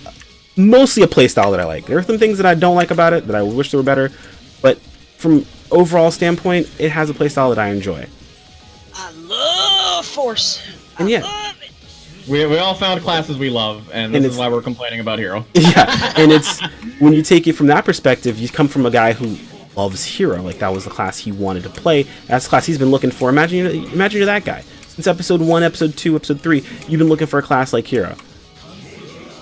mostly a playstyle that I like. There are some things that I don't like about it that I wish they were better, but from overall standpoint, it has a playstyle that I enjoy. I love Force. And yeah, love it. We all found classes we love, and this is why we're complaining about Hero. Yeah, and it's when you take it from that perspective, you come from a guy who loves Hero. Like, that was the class he wanted to play. That's the class he's been looking for. Imagine you're that guy. Since episode 1, episode 2, episode 3, you've been looking for a class like Hero.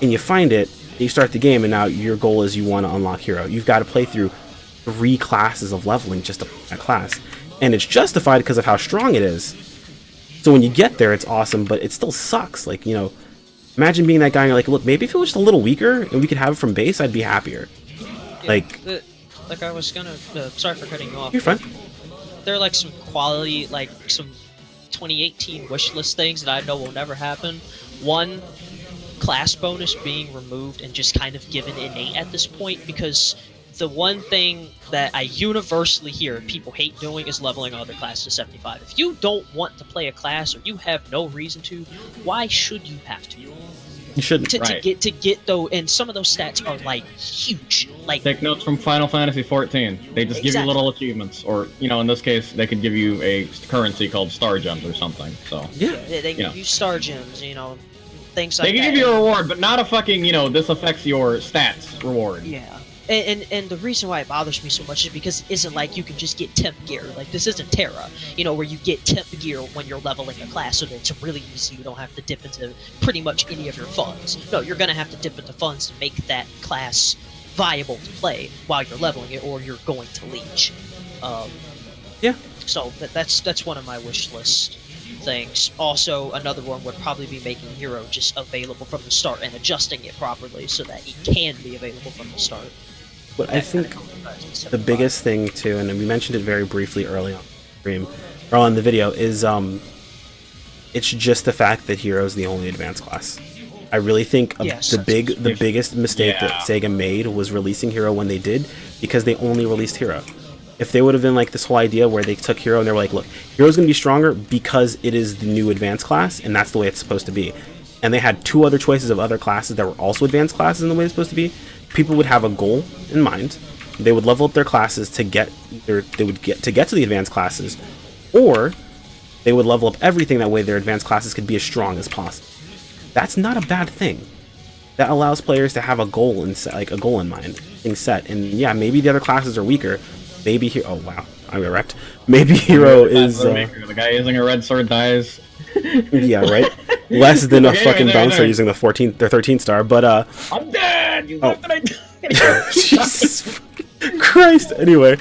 And you find it, you start the game, and now your goal is you want to unlock Hero. You've got to play through 3 classes of leveling just to play that class. And it's justified because of how strong it is. So when you get there, it's awesome, but it still sucks. Like, you know, imagine being that guy and you're like, look, maybe if it was just a little weaker and we could have it from base, I'd be happier. Yeah, like I was gonna, sorry for cutting you off. You're fine. There are like some quality, like some 2018 wishlist things that I know will never happen. One, class bonus being removed and just kind of given innate at this point, because the one thing that I universally hear people hate doing is leveling other classes to 75. If you don't want to play a class or you have no reason to, why should you have to? You shouldn't. To get though, and some of those stats are like huge. Like, take notes from Final Fantasy XIV. They just give you little achievements, or you know, in this case, they could give you a currency called Star Gems or something. So yeah, they give you Star Gems. You know, things like that. They can give you a reward, but not a fucking, you know, this affects your stats reward. Yeah. And the reason why it bothers me so much is because it isn't like you can just get temp gear. Like, this isn't Terra, where you get temp gear when you're leveling a class, so that it's really easy. You don't have to dip into pretty much any of your funds. No, you're gonna have to dip into funds to make that class viable to play while you're leveling it, or you're going to leech. Yeah. So that's one of my wish list things. Also, another one would probably be making Hero just available from the start and adjusting it properly so that it can be available from the start. But I think the biggest thing too, and we mentioned it very briefly early on the stream, or on the video, is it's just the fact that Hero is the only advanced class. I really think the biggest mistake that Sega made was releasing Hero when they did, because they only released Hero. If they would have been like this whole idea where they took Hero and they were like, look, Hero's going to be stronger because it is the new advanced class, and that's the way it's supposed to be. And they had 2 other choices of other classes that were also advanced classes in the way it's supposed to be. People would have a goal in mind. They would level up their classes to get to the advanced classes, or they would level up everything that way their advanced classes could be as strong as possible. That's not a bad thing. That allows players to have a goal in mind, things set. And yeah, maybe the other classes are weaker. Maybe Hero. Oh wow, I got wrecked. Maybe Hero is the guy using a red sword dies. Yeah, right. Less than a fucking bouncer using the 14th or 13th star, but I'm dead. You left and I Jesus Christ. Anyway,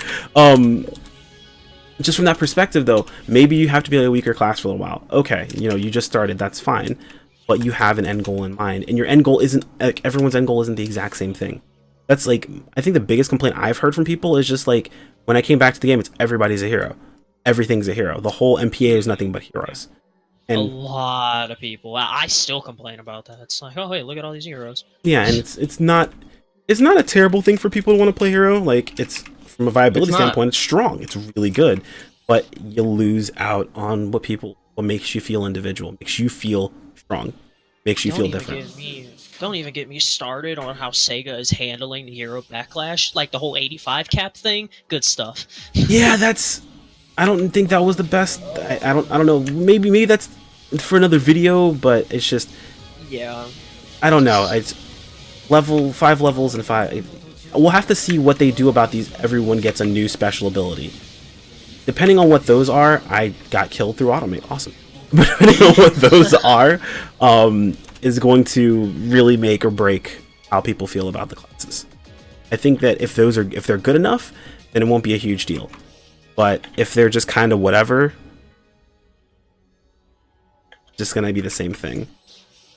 just from that perspective, though, maybe you have to be a weaker class for a little while. Okay, you just started. That's fine, but you have an end goal in mind, and your end goal isn't like everyone's end goal isn't the exact same thing. That's like, I think the biggest complaint I've heard from people is just like, when I came back to the game, it's everybody's a hero. Everything's a hero. The whole MPA is nothing but heroes. And a lot of people. I still complain about that. It's like, oh hey, look at all these heroes. Yeah, and it's not a terrible thing for people to want to play hero. Like, it's from a viability standpoint, it's strong. It's really good, but you lose out on what makes you feel individual, makes you feel strong, makes you feel different. Don't even get me started on how Sega is handling the hero backlash, like the whole 85 cap thing. Good stuff. Yeah, I don't think that was the best. I don't know. Maybe that's for another video, but it's just, yeah. I don't know. It's 5 levels and 5. We'll have to see what they do about these. Everyone gets a new special ability. Depending on what those are, I got killed through automate. Awesome. But depending on what those are, is going to really make or break how people feel about the classes. I think that if they're good enough, then it won't be a huge deal. But if they're just kind of whatever, just gonna be the same thing.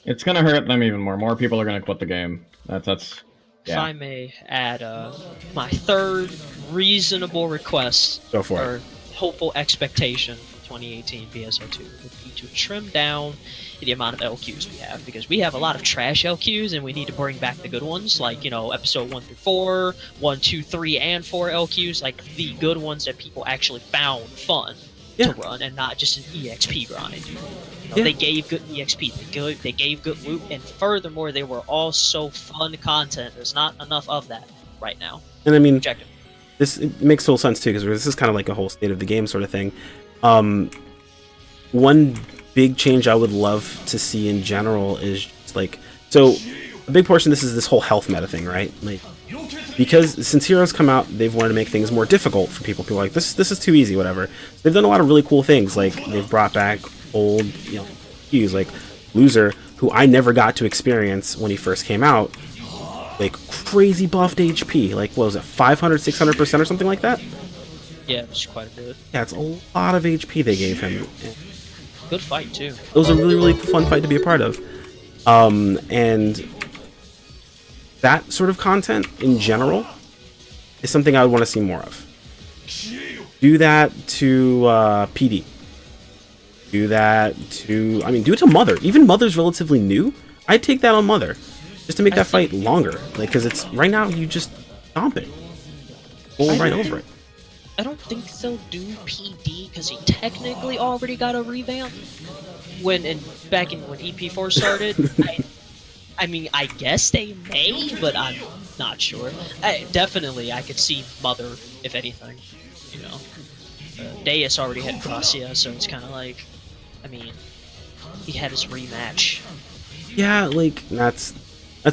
It's gonna hurt them even more. More people are gonna quit the game. That's yeah. If I may add, my third reasonable request or hopeful expectation for 2018 PSO2 would be to trim down the amount of LQs we have, because we have a lot of trash LQs and we need to bring back the good ones, like episode 1 through 4, 1, 2, 3, and 4 LQs, like the good ones that people actually found fun to run and not just an EXP grind. They gave good EXP, they gave good loot, and furthermore, they were all so fun content. There's not enough of that right now. And I mean, it makes total sense too, because this is kind of like a whole state of the game sort of thing. One big change I would love to see in general is just like, so a big portion of this whole health meta thing, right? Like, because since Heroes come out, they've wanted to make things more difficult for people. People are like, this is too easy, whatever. So they've done a lot of really cool things, like they've brought back old cues, like Loser, who I never got to experience when he first came out, like crazy buffed HP, like what was it, 500, 600% or something like that? Yeah, it was quite a bit. Yeah, it's a lot of HP they gave him. Good fight too. It was a really, really fun fight to be a part of. And that sort of content in general is something I would want to see more of. Do that to PD. Do that to, do it to Mother. Even Mother's relatively new. I'd take that on Mother, just to make that fight longer. Like, because it's right now you just stomp it, roll right over it. I don't think they'll do PD because he technically already got a revamp. When EP4 started, I guess they may, but I'm not sure. Definitely, I could see Mother, if anything. Deus already had Gracia, so it's kind of like, he had his rematch. Yeah, like that's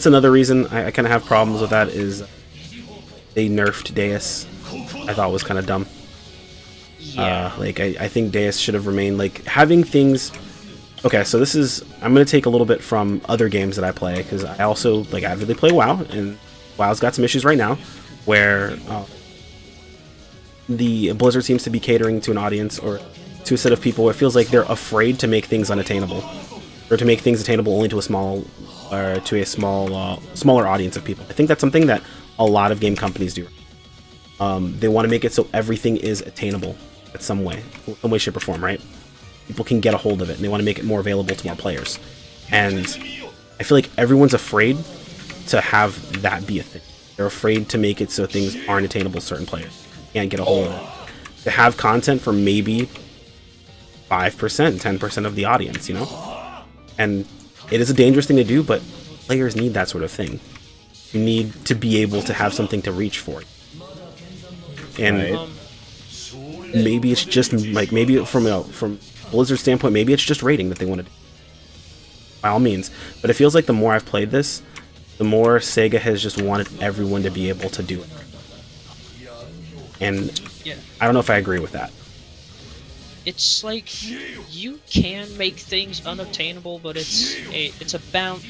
another reason I kind of have problems with that is they nerfed Deus. I thought was kind of dumb. Yeah. Like I think Deus should have remained like having things. Okay, so this is I'm gonna take a little bit from other games that I play because I also like avidly play WoW, and WoW's got some issues right now where the Blizzard seems to be catering to an audience or to a set of people where it feels like they're afraid to make things unattainable, or to make things attainable only to a small or to a smaller audience of people. I think that's something that a lot of game companies do. They want to make it so everything is attainable in some way, shape, or form, right? People can get a hold of it, and they want to make it more available to more players. And I feel like everyone's afraid to have that be a thing. They're afraid to make it so things aren't attainable to certain players. Can't get a hold of it. To have content for maybe 5%, 10% of the audience, you know? And it is a dangerous thing to do, but players need that sort of thing. You need to be able to have something to reach for. And maybe it's just like, maybe from Blizzard's standpoint, maybe it's just rating that they want to do. By all means. But it feels like the more I've played this, the more Sega has just wanted everyone to be able to do it. And Yeah. I don't know if I agree with that. It's like you can make things unobtainable, but it's about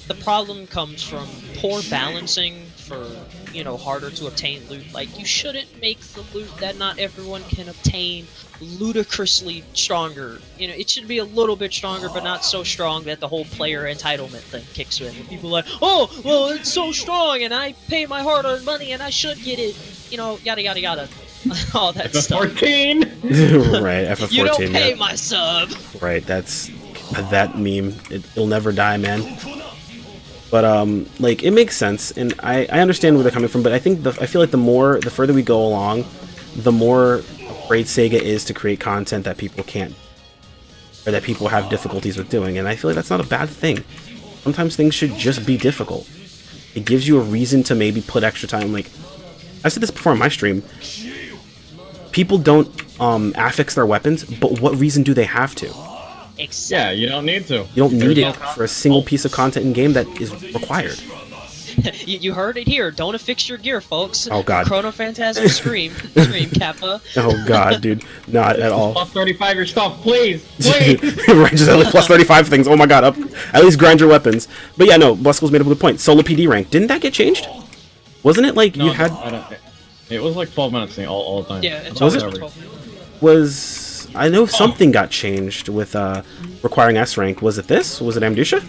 the problem comes from poor balancing for, you know, harder to obtain loot. Like, you shouldn't make the loot that not everyone can obtain ludicrously stronger. You know, it should be a little bit stronger, but not so strong that the whole player entitlement thing kicks in. And people are like, oh, well, it's so strong, and I pay my hard-earned money, and I should get it. You know, yada yada yada. All that stuff. FF14. Right, FF14. You don't pay yeah. my sub. Right, that's that meme. It'll never die, man. But like, it makes sense, and I understand where they're coming from. But I think I feel like the further we go along, the more afraid Sega is to create content that people can't, or that people have difficulties with doing. And I feel like that's not a bad thing. Sometimes things should just be difficult. It gives you a reason to maybe put extra time. Like, I said this before on my stream. People don't affix their weapons, but what reason do they have to? Exactly. Yeah, you don't need to. You don't need There's it for a single piece of content in game that is required. You heard it here. Don't affix your gear, folks. Oh, God. Chrono Phantasm Scream Kappa. Oh god, dude, not at all. Plus 35 your stuff, please, please. Right, just at least plus 35 things. Oh my god, up. At least grind your weapons. But yeah, no, Buskell's made up a good point. Solo PD rank, didn't that get changed? Wasn't it like No, you had? I don't, it was like 12 minutes all the time. Yeah, it's Was always it? 12. Was I know something got changed with requiring S rank? Was it this? Was it Amdusha?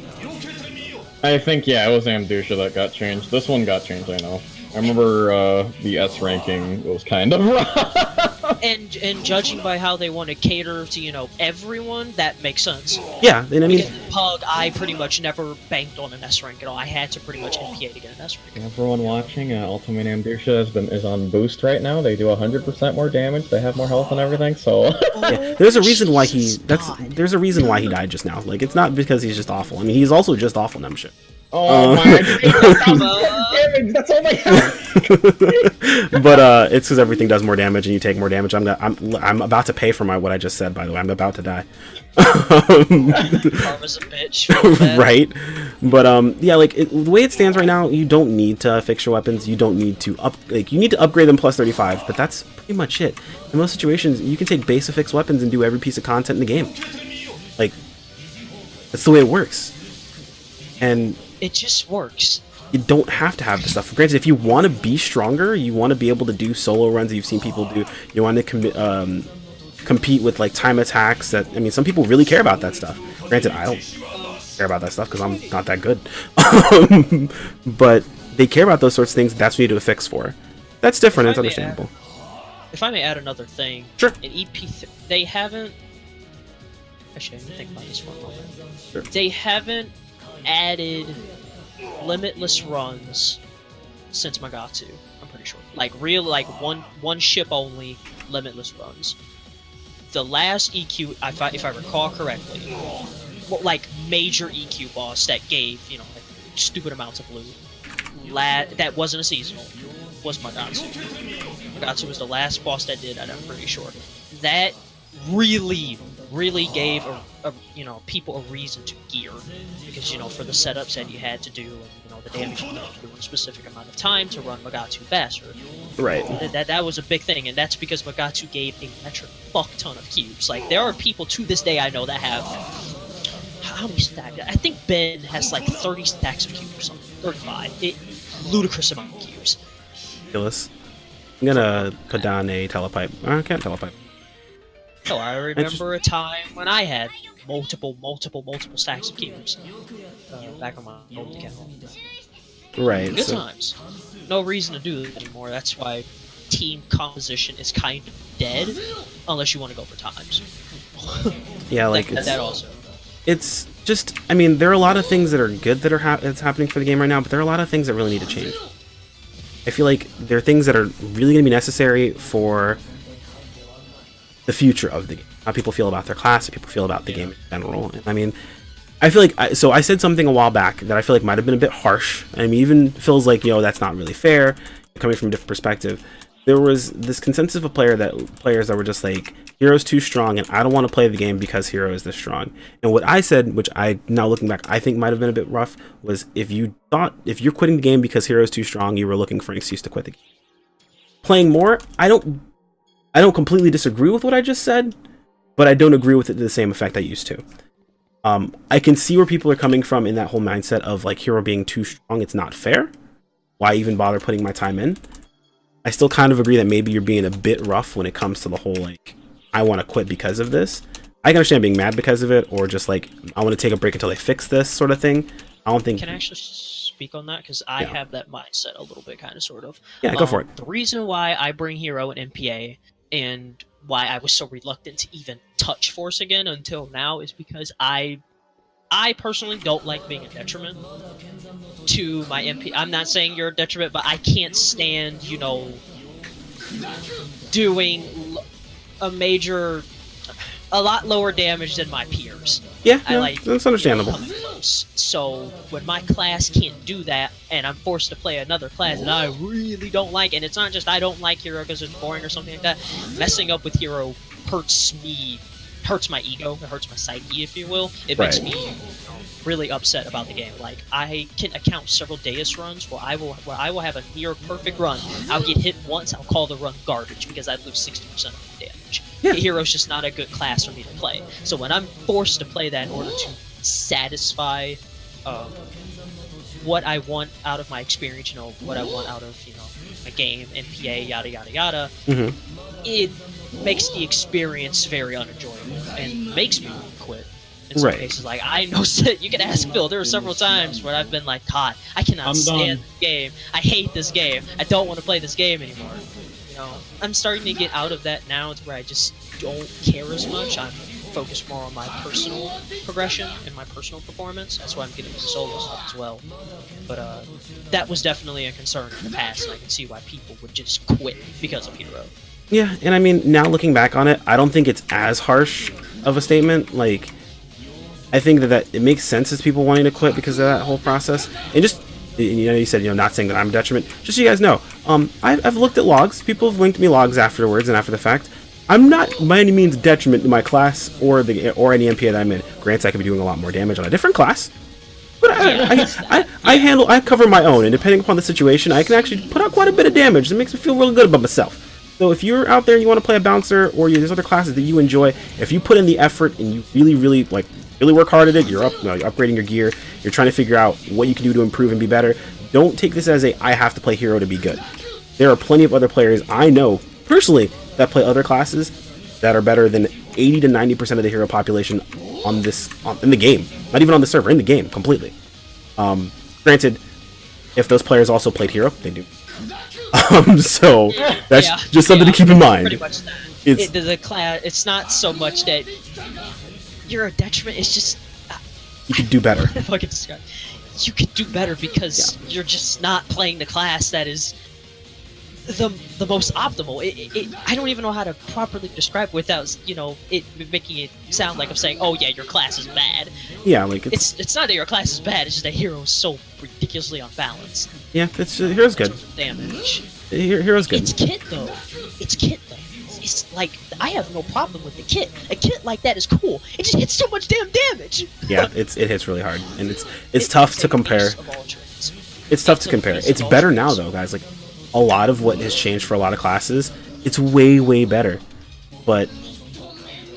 I think, yeah, it was Amdusha that got changed. This one got changed, I know. I remember the S ranking was kind of rough. And judging by how they want to cater to, you know, everyone, that makes sense. Yeah, and I mean, In Pug, I pretty much never banked on an S rank at all. I had to pretty much NPA to get an S rank. Everyone watching, Ultimate Amdusha is on boost right now. They do 100% more damage. They have more health and everything. So yeah, there's a reason why there's a reason why he died just now. Like, it's not because he's just awful. I mean, he's also just awful, Nemship. oh my damage. That's all my health. But it's because everything does more damage and you take more damage. I'm about to pay for what I just said. By the way, I'm about to die. Karma's a bitch. Feel bad. Right? But yeah, like the way it stands right now, you don't need to fix your weapons. You don't need to you need to upgrade them plus 35, but that's pretty much it. In most situations, you can take base affix weapons and do every piece of content in the game. Like, that's the way it works. And It just works. you don't have to have the stuff. Granted, if you want to be stronger, you want to be able to do solo runs that you've seen people do. You want to compete with like time attacks. That, I mean, some people really care about that stuff. Granted, I don't care about that stuff because I'm not that good. But they care about those sorts of things. That's what you do a fix for. That's different. It's understandable. If I may add another thing, Sure. in they haven't. Actually, I didn't think about this for a moment. Sure. They haven't added limitless runs since Magatsu. I'm pretty sure. Like one ship only limitless runs. The last EQ, if I recall correctly, like major EQ boss that gave, you know, like stupid amounts of loot. That wasn't a seasonal. Was Magatsu. Magatsu was the last boss that did that, I'm pretty sure. That really gave people a reason to gear, because, you know, for the setups that you had to do, and, you know, the damage you need to do in a specific amount of time to run Magatu faster. Right. That was a big thing, and that's because Magatu gave a metric fuck ton of cubes. Like, there are people to this day I know that have... How many stacks? I think Ben has like 30 stacks of cubes or something. 35. Ludicrous amount of cubes. Ridiculous. I'm gonna put down a telepipe. I can't telepipe. Oh, I remember a time when I had multiple stacks of cubes back on my old account. Right. Good times. No reason to do it anymore. That's why team composition is kind of dead, unless you want to go for times. Yeah, like that also. It's just, I mean, there are a lot of things that are good that are that's happening for the game right now, but there are a lot of things that really need to change. I feel like there are things that are really going to be necessary for the future of the game. How people feel about their class, how people feel about the game in general. And I mean, I feel like, so I said something a while back that I feel like might have been a bit harsh. I mean, even feels like, that's not really fair, coming from a different perspective. There was this consensus of players that were just like, Hero's too strong, and I don't want to play the game because Hero is this strong. And what I said, which I, now looking back, I think might have been a bit rough, was if you're quitting the game because Hero's too strong, you were looking for an excuse to quit the game. Playing more, I don't completely disagree with what I just said, but I don't agree with it to the same effect I used to. I can see where people are coming from in that whole mindset of like Hero being too strong, it's not fair. Why even bother putting my time in? I still kind of agree that maybe you're being a bit rough when it comes to the whole like, I want to quit because of this. I can understand being mad because of it, or just like, I want to take a break until they fix this sort of thing. I don't think... Can I actually speak on that? Because I have that mindset a little bit, kind of, sort of. Yeah, go for it. The reason why I bring Hero and MPA, and why I was so reluctant to even touch Force again until now, is because I personally don't like being a detriment to my MP. I'm not saying you're a detriment, but I can't stand, doing a lot lower damage than my peers. Yeah, that's understandable. Coming close. So when my class can't do that, and I'm forced to play another class that I really don't like, and it's not just I don't like Hero because it's boring or something like that. Messing up with Hero hurts my ego, it hurts my psyche, if you will. It makes me really upset about the game. Like, I can account several Deus runs where I will have a near perfect run. I'll get hit once, I'll call the run garbage because I lose 60% of the damage. Yeah. Hero's just not a good class for me to play. So when I'm forced to play that in order to satisfy what I want out of my experience, what I want out of, a game, NPA, yada yada yada, it makes the experience very unenjoyable and makes me quit. In some cases, like, I know you can ask Phil, there were several times where I've been like, God, I cannot stand this game. I hate this game. I don't want to play this game anymore. I'm starting to get out of that now. It's where I just don't care as much. I'm focused more on my personal progression and my personal performance. That's why I'm getting into solo stuff as well. But that was definitely a concern in the past, and I can see why people would just quit because of Hero. Yeah, and I mean, now looking back on it, I don't think it's as harsh of a statement. Like, I think that it makes sense as people wanting to quit because of that whole process. And just, you said, not saying that I'm a detriment. Just so you guys know, I've looked at logs. People have linked me logs afterwards and after the fact. I'm not by any means a detriment to my class or any MPA that I'm in. Granted, I could be doing a lot more damage on a different class. But I cover my own, and depending upon the situation, I can actually put out quite a bit of damage. It makes me feel really good about myself. So if you're out there and you want to play a bouncer, or there's other classes that you enjoy, if you put in the effort and you really work hard at it, you're upgrading your gear, you're trying to figure out what you can do to improve and be better, don't take this as I have to play Hero to be good. There are plenty of other players I know, personally, that play other classes that are better than 80 to 90% of the Hero population in the game. Not even on the server, in the game, completely. Granted, if those players also played Hero, they do. So that's just something to keep in mind. Pretty much that. It's not so much that you're a detriment, it's just... you could do better. You could do better because you're just not playing the class that is the most optimal. I don't even know how to properly describe it without, it making it sound like I'm saying, oh yeah, your class is bad. Yeah, like it's not that your class is bad, it's just that Hero is so ridiculously unbalanced. Yeah, Hero's good. Damage. Hero's good. It's kit though. It's like, I have no problem with the kit. A kit like that is cool. It just hits so much damn damage. Yeah, it hits really hard, and it's tough to compare. It's tough to compare. It's better now though, guys. Like a lot of what has changed for a lot of classes, it's way better. But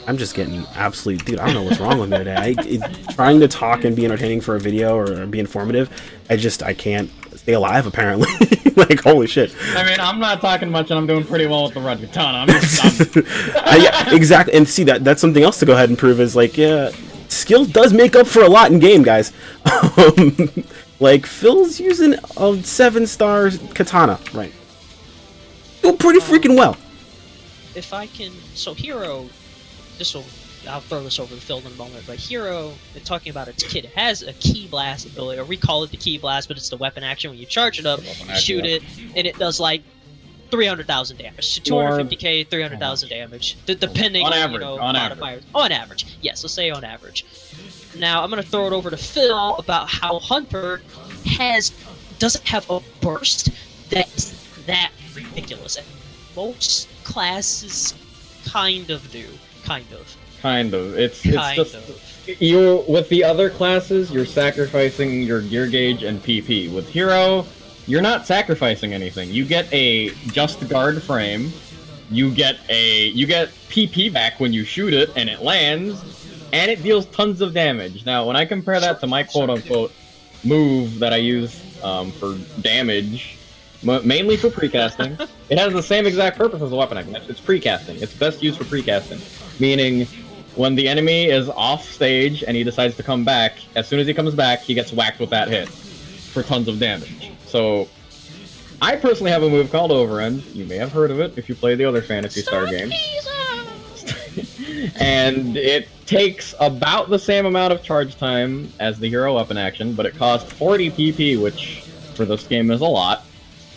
I'm just getting absolutely, dude. I don't know what's wrong with me today. Trying to talk and be entertaining for a video or be informative, I can't stay alive apparently. Like holy shit. I mean, I'm not talking much, and I'm doing pretty well with the red katana. Yeah, exactly. And see that's something else to go ahead and prove is like, yeah, skill does make up for a lot in game, guys. Like Phil's using a 7-star katana, right? Doing pretty freaking well. If I can, so Hero, I'll throw this over the field in a moment, but Hero, talking about its kit, it has a Ki Blast ability, or we call it the Ki Blast, but it's the weapon action. When you charge it up, you shoot it, and it does like 300,000 damage. 250k, 300,000 damage. Depending on average, modifiers. On average. Yes, let's say on average. Now, I'm going to throw it over to Phil about how Hunter doesn't have a burst that's that ridiculous. And most classes kind of do. Kind of. It's just you with the other classes, you're sacrificing your gear gauge and PP. With Hero, you're not sacrificing anything. You get a just guard frame. You get PP back when you shoot it, and it lands, and it deals tons of damage. Now, when I compare that to my quote-unquote move that I use for damage, mainly for precasting, it has the same exact purpose as a weapon action. It's precasting. It's best used for precasting, meaning when the enemy is off stage and he decides to come back, as soon as he comes back, he gets whacked with that hit for tons of damage. So, I personally have a move called Overend. You may have heard of it if you play the other Phantasy Star games. And it takes about the same amount of charge time as the hero weapon action, but it costs 40 PP, which for this game is a lot.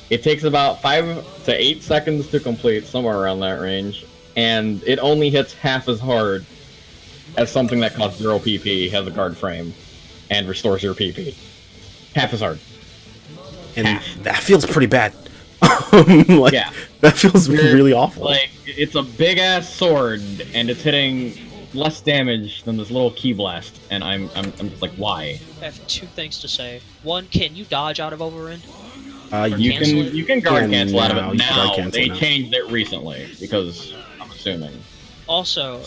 It takes about 5 to 8 seconds to complete, somewhere around that range, and it only hits half as hard as something that costs 0 PP, has a card frame, and restores your PP. Half as hard. And half. That feels pretty bad. Like, yeah. That feels really awful. Like, it's a big-ass sword, and it's hitting less damage than this little Ki Blast, and I'm just like, why? I have 2 things to say. One, can you dodge out of Overend? You can guard cancel out of it now. They now. changed it recently, because I'm assuming. Also,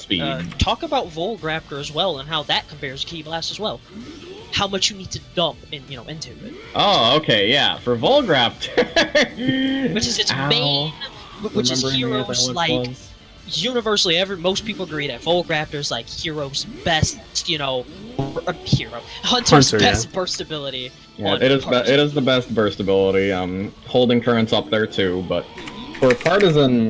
talk about Volgraptor as well, and how that compares to Ki Blast as well. How much you need to dump into it. Oh, okay, yeah. For Volgraptor, which is its main, which is Hero's like universally. Most people agree that Volgraptor's like Hero's best, Hunter's best burst ability. Yeah, it is the best burst ability. Holding Current's up there too, but for Partisan,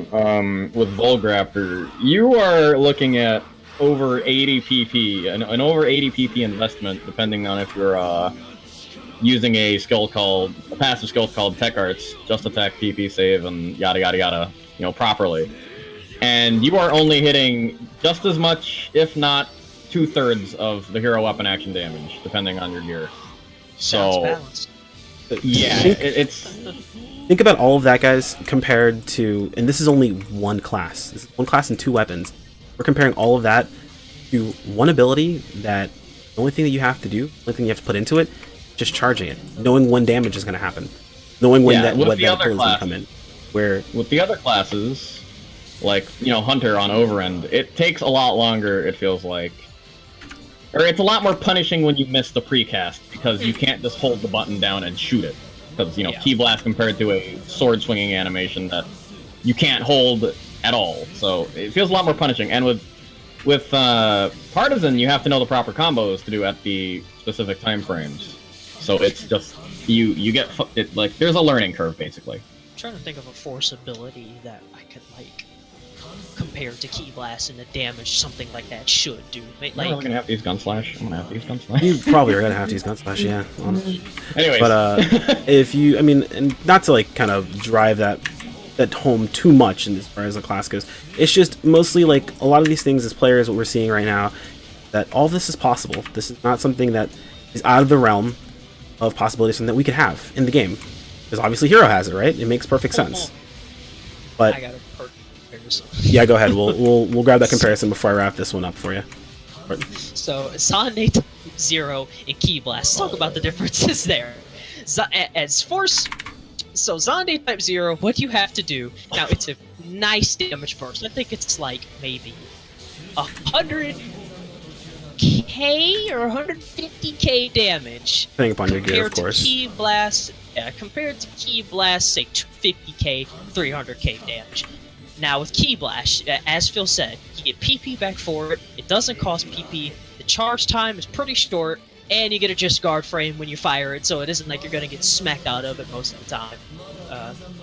with Volgraptor, you are looking at over 80 PP, an over 80 PP investment, depending on if you're using a passive skill called Tech Arts, just attack, PP, save, and yada yada yada, properly. And you are only hitting just as much, if not 2/3 of the hero weapon action damage, depending on your gear. So, yeah, it's... Think about all of that, guys, compared to, and this is only one class. This is one class and 2 weapons. We're comparing all of that to one ability that the only thing that you have to do, the only thing you have to put into it, just charging it, knowing when damage is going to happen, knowing when that ability is going to come in. Where with the other classes, like Hunter on Overend, it takes a lot longer. It feels like, or it's a lot more punishing when you miss the precast because you can't just hold the button down and shoot it. Because Ki Blast compared to a sword swinging animation that you can't hold at all, so it feels a lot more punishing. And with Partisan, you have to know the proper combos to do at the specific time frames. So it's just you get it, like there's a learning curve basically. I'm trying to think of a force ability that I could like compare to Ki Blast and the damage something like that should do. Like, I'm gonna have to use Gunslash. You probably are gonna have to use Gunslash, yeah. Anyways, but if you, and not to like kind of drive that home too much in as far as the class goes, it's just mostly like a lot of these things as players, what we're seeing right now, that all this is possible. This is not something that is out of the realm of possibilities, something that we could have in the game. Because obviously Hero has it, right? It makes perfect sense. But I got a comparison. Yeah, go ahead. We'll grab that comparison before I wrap this one up for you. So Sonate Zero and Ki Blast. Let's talk about the differences there. As Force, so Zonde Type 0, what you have to do, now it's a nice damage burst. I think it's like maybe 100k or 150k damage. Depending upon your gear, of compared to course. Ki Blast, compared to Ki Blast, say 250k, 300k damage. Now with Ki Blast, as Phil said, you get PP back for it. It doesn't cost PP. The charge time is pretty short, and you get a just guard frame when you fire it, so it isn't like you're going to get smacked out of it most of the time.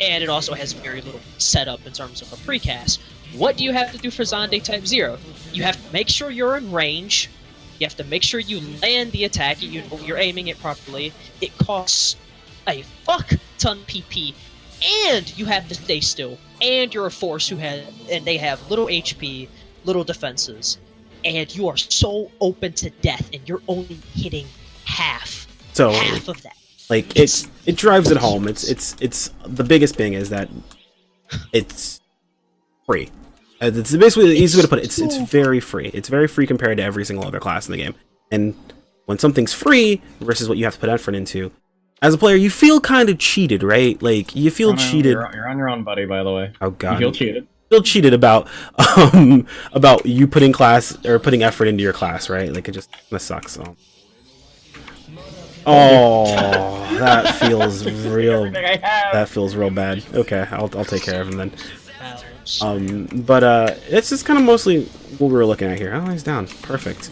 And it also has very little setup in terms of a precast. What do you have to do for Zonde Type 0? You have to make sure you're in range. You have to make sure you land the attack, you're aiming it properly. It costs a fuck ton of PP, and you have to stay still. And you're a Force and they have little HP, little defenses, and you are so open to death, and you're only hitting half of that. Like it drives it home. It's the biggest thing is that it's free. It's basically the easiest way to put it. It's very free. It's very free compared to every single other class in the game. And when something's free versus what you have to put effort into, as a player, you feel kind of cheated, right? Like you feel cheated. You're on your own, buddy. By the way. Oh god. You feel cheated. Feel cheated about you putting putting effort into your class, right? Like it just kind of sucks. So. Oh, that feels real. That feels real bad. Okay, I'll take care of him then. But it's just kind of mostly what we were looking at here. Oh, he's down. Perfect.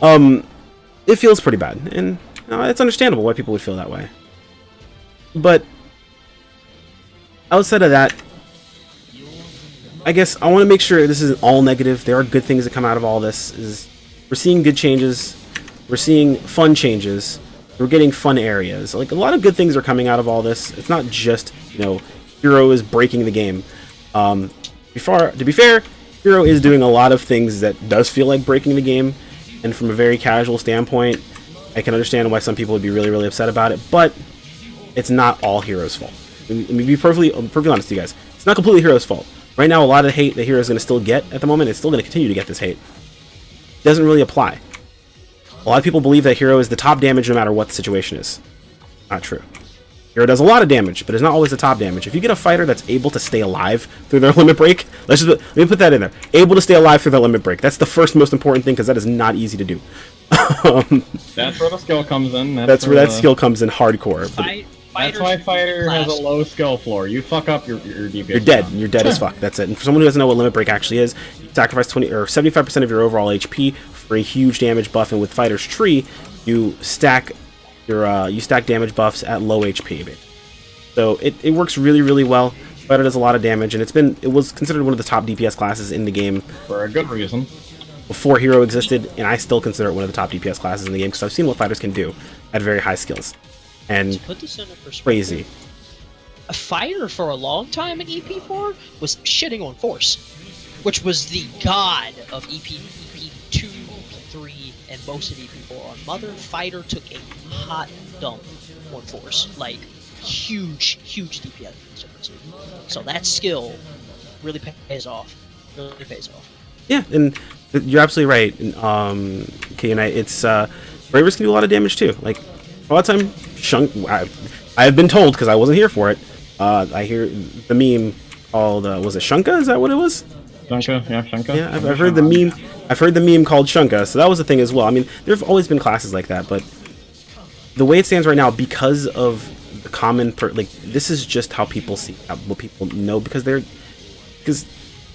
It feels pretty bad, and it's understandable why people would feel that way. But outside of that, I guess I want to make sure this isn't all negative. There are good things that come out of all this. We're seeing good changes. We're seeing fun changes. We're getting fun areas. Like a lot of good things are coming out of all this. It's not just, Hero is breaking the game. To be fair, Hero is doing a lot of things that does feel like breaking the game. And from a very casual standpoint, I can understand why some people would be really, really upset about it. But it's not all Hero's fault. Let me be perfectly honest with you guys. It's not completely Hero's fault. Right now, a lot of the hate that Hero is going to still get at the moment, it's still going to continue to get this hate. Doesn't really apply. A lot of people believe that Hero is the top damage no matter what the situation is. Not true. Hero does a lot of damage, but it's not always the top damage. If you get a fighter that's able to stay alive through their limit break, let me put that in there. Able to stay alive through their limit break. That's the first most important thing, because that is not easy to do. That's where the skill comes in. That's where that skill comes in hardcore. That's why fighter has a low skill floor. You fuck up your DPS. You're dead. You're dead as fuck. That's it. And for someone who doesn't know what limit break actually is, you sacrifice 20 or 75% of your overall HP for a huge damage buff, and with Fighter's Tree, you stack damage buffs at low HP. So it works really, really well. Fighter does a lot of damage, and it was considered one of the top DPS classes in the game for a good reason. Before Hero existed, and I still consider it one of the top DPS classes in the game because I've seen what fighters can do at very high skills. And put this in perspective, crazy. A fighter for a long time in EP4 was shitting on Force, which was the god of EP2, EP3, and most of EP4. On Mother, fighter took a hot dump on Force, like huge DPS difference. So that skill really pays off. Really pays off. Yeah, and you're absolutely right. Okay, and it's Bravers can do a lot of damage too. Like a lot of time, I have been told, because I wasn't here for it. I hear the meme called was it Shunka? Is that what it was? Shunka, yeah, Shunka. Yeah, I've heard the meme. I've heard the meme called Shunka, so that was a thing as well. I mean, there have always been classes like that, but the way it stands right now, because of the common this is just how people see what people know, because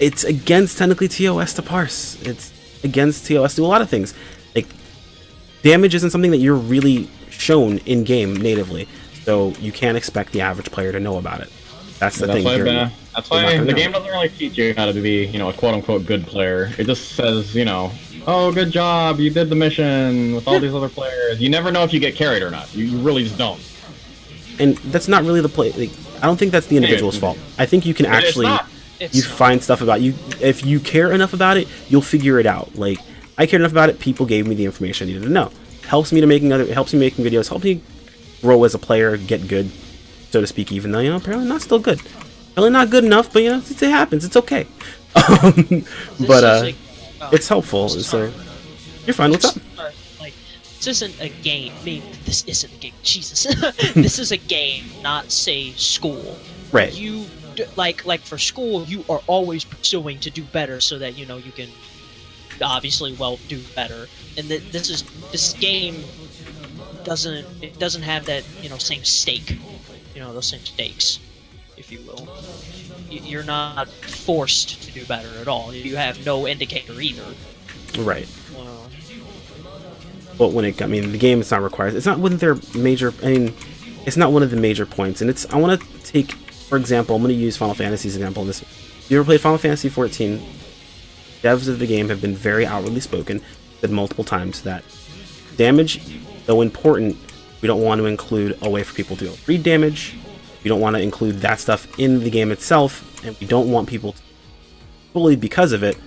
it's against technically TOS to parse. It's against TOS to do a lot of things. Like damage isn't something that you're really shown in game natively, so you can't expect the average player to know about it. That's the thing. That's why the game doesn't really teach you how to be, a quote-unquote good player. It just says, oh, good job, you did the mission with all these other players. You never know if you get carried or not. You really just don't. And that's not really the play. Like, I don't think that's the individual's fault. I think you can actually find stuff about you. If you care enough about it, you'll figure it out. Like, I cared enough about it. People gave me the information I needed to know. Helps me making videos. Helps me grow as a player, get good, so to speak. Even though apparently not still good. Apparently not good enough, but it happens. It's okay. But it's helpful. So you're fine. What's up? isn't a game. I mean, this isn't a game. Jesus, this is a game, not say school. Right. You like for school, you are always pursuing to do better, so that you can obviously do better. And this game doesn't have that same stake, those same stakes, if you will. You're not forced to do better at all. You have no indicator either. Right. But when the game is not required. It's not one of their major. I mean, it's not one of the major points. And I want to take, for example, I'm going to use Final Fantasy's example in this. If you ever played Final Fantasy 14, devs of the game have been very outwardly spoken, said multiple times that damage, though important, we don't want to include a way for people to read damage. We don't want to include that stuff in the game itself, and we don't want people to fully because of it,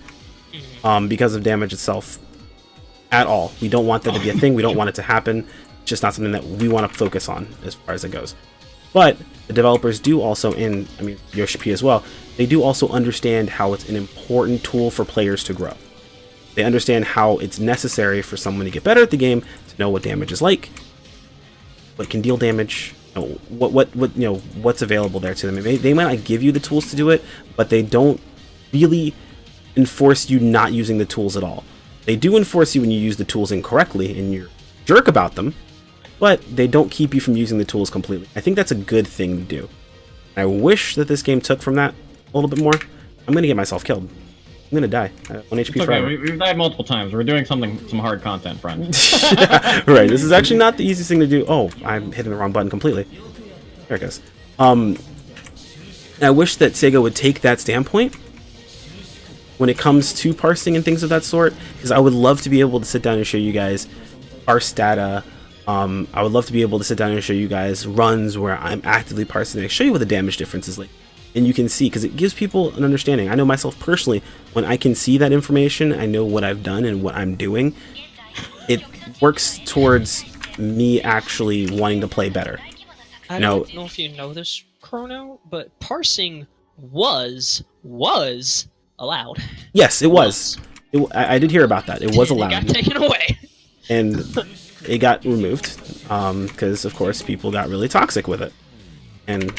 because of damage itself at all. We don't want that to be a thing. We don't want it to happen. It's just not something that we want to focus on as far as it goes. But the developers do also, Yoshi P as well, they do also understand how it's an important tool for players to grow. They understand how it's necessary for someone to get better at the game, to know what damage is like, what can deal damage, what's available there to them. They might not give you the tools to do it, but they don't really enforce you not using the tools at all. They do enforce you when you use the tools incorrectly and you're a jerk about them, but they don't keep you from using the tools completely. I think that's a good thing to do. I wish that this game took from that a little bit more. I'm gonna get myself killed. I'm gonna die. 1 HP it's okay. forever. We've died multiple times. We're doing some hard content, friend. Right. This is actually not the easiest thing to do. Oh, I'm hitting the wrong button completely. There it goes. I wish that Sega would take that standpoint when it comes to parsing and things of that sort, because I would love to be able to sit down and show you guys parse data. I would love to be able to sit down and show you guys runs where I'm actively parsing and show you what the damage difference is like. And you can see, because it gives people an understanding. I know myself personally, when I can see that information, I know what I've done and what I'm doing. It works towards me actually wanting to play better. I don't know if you know this, Chrono, but parsing was allowed. Yes, it was. I did hear about that. It was allowed. It got taken away. And it got removed because, of course, people got really toxic with it. And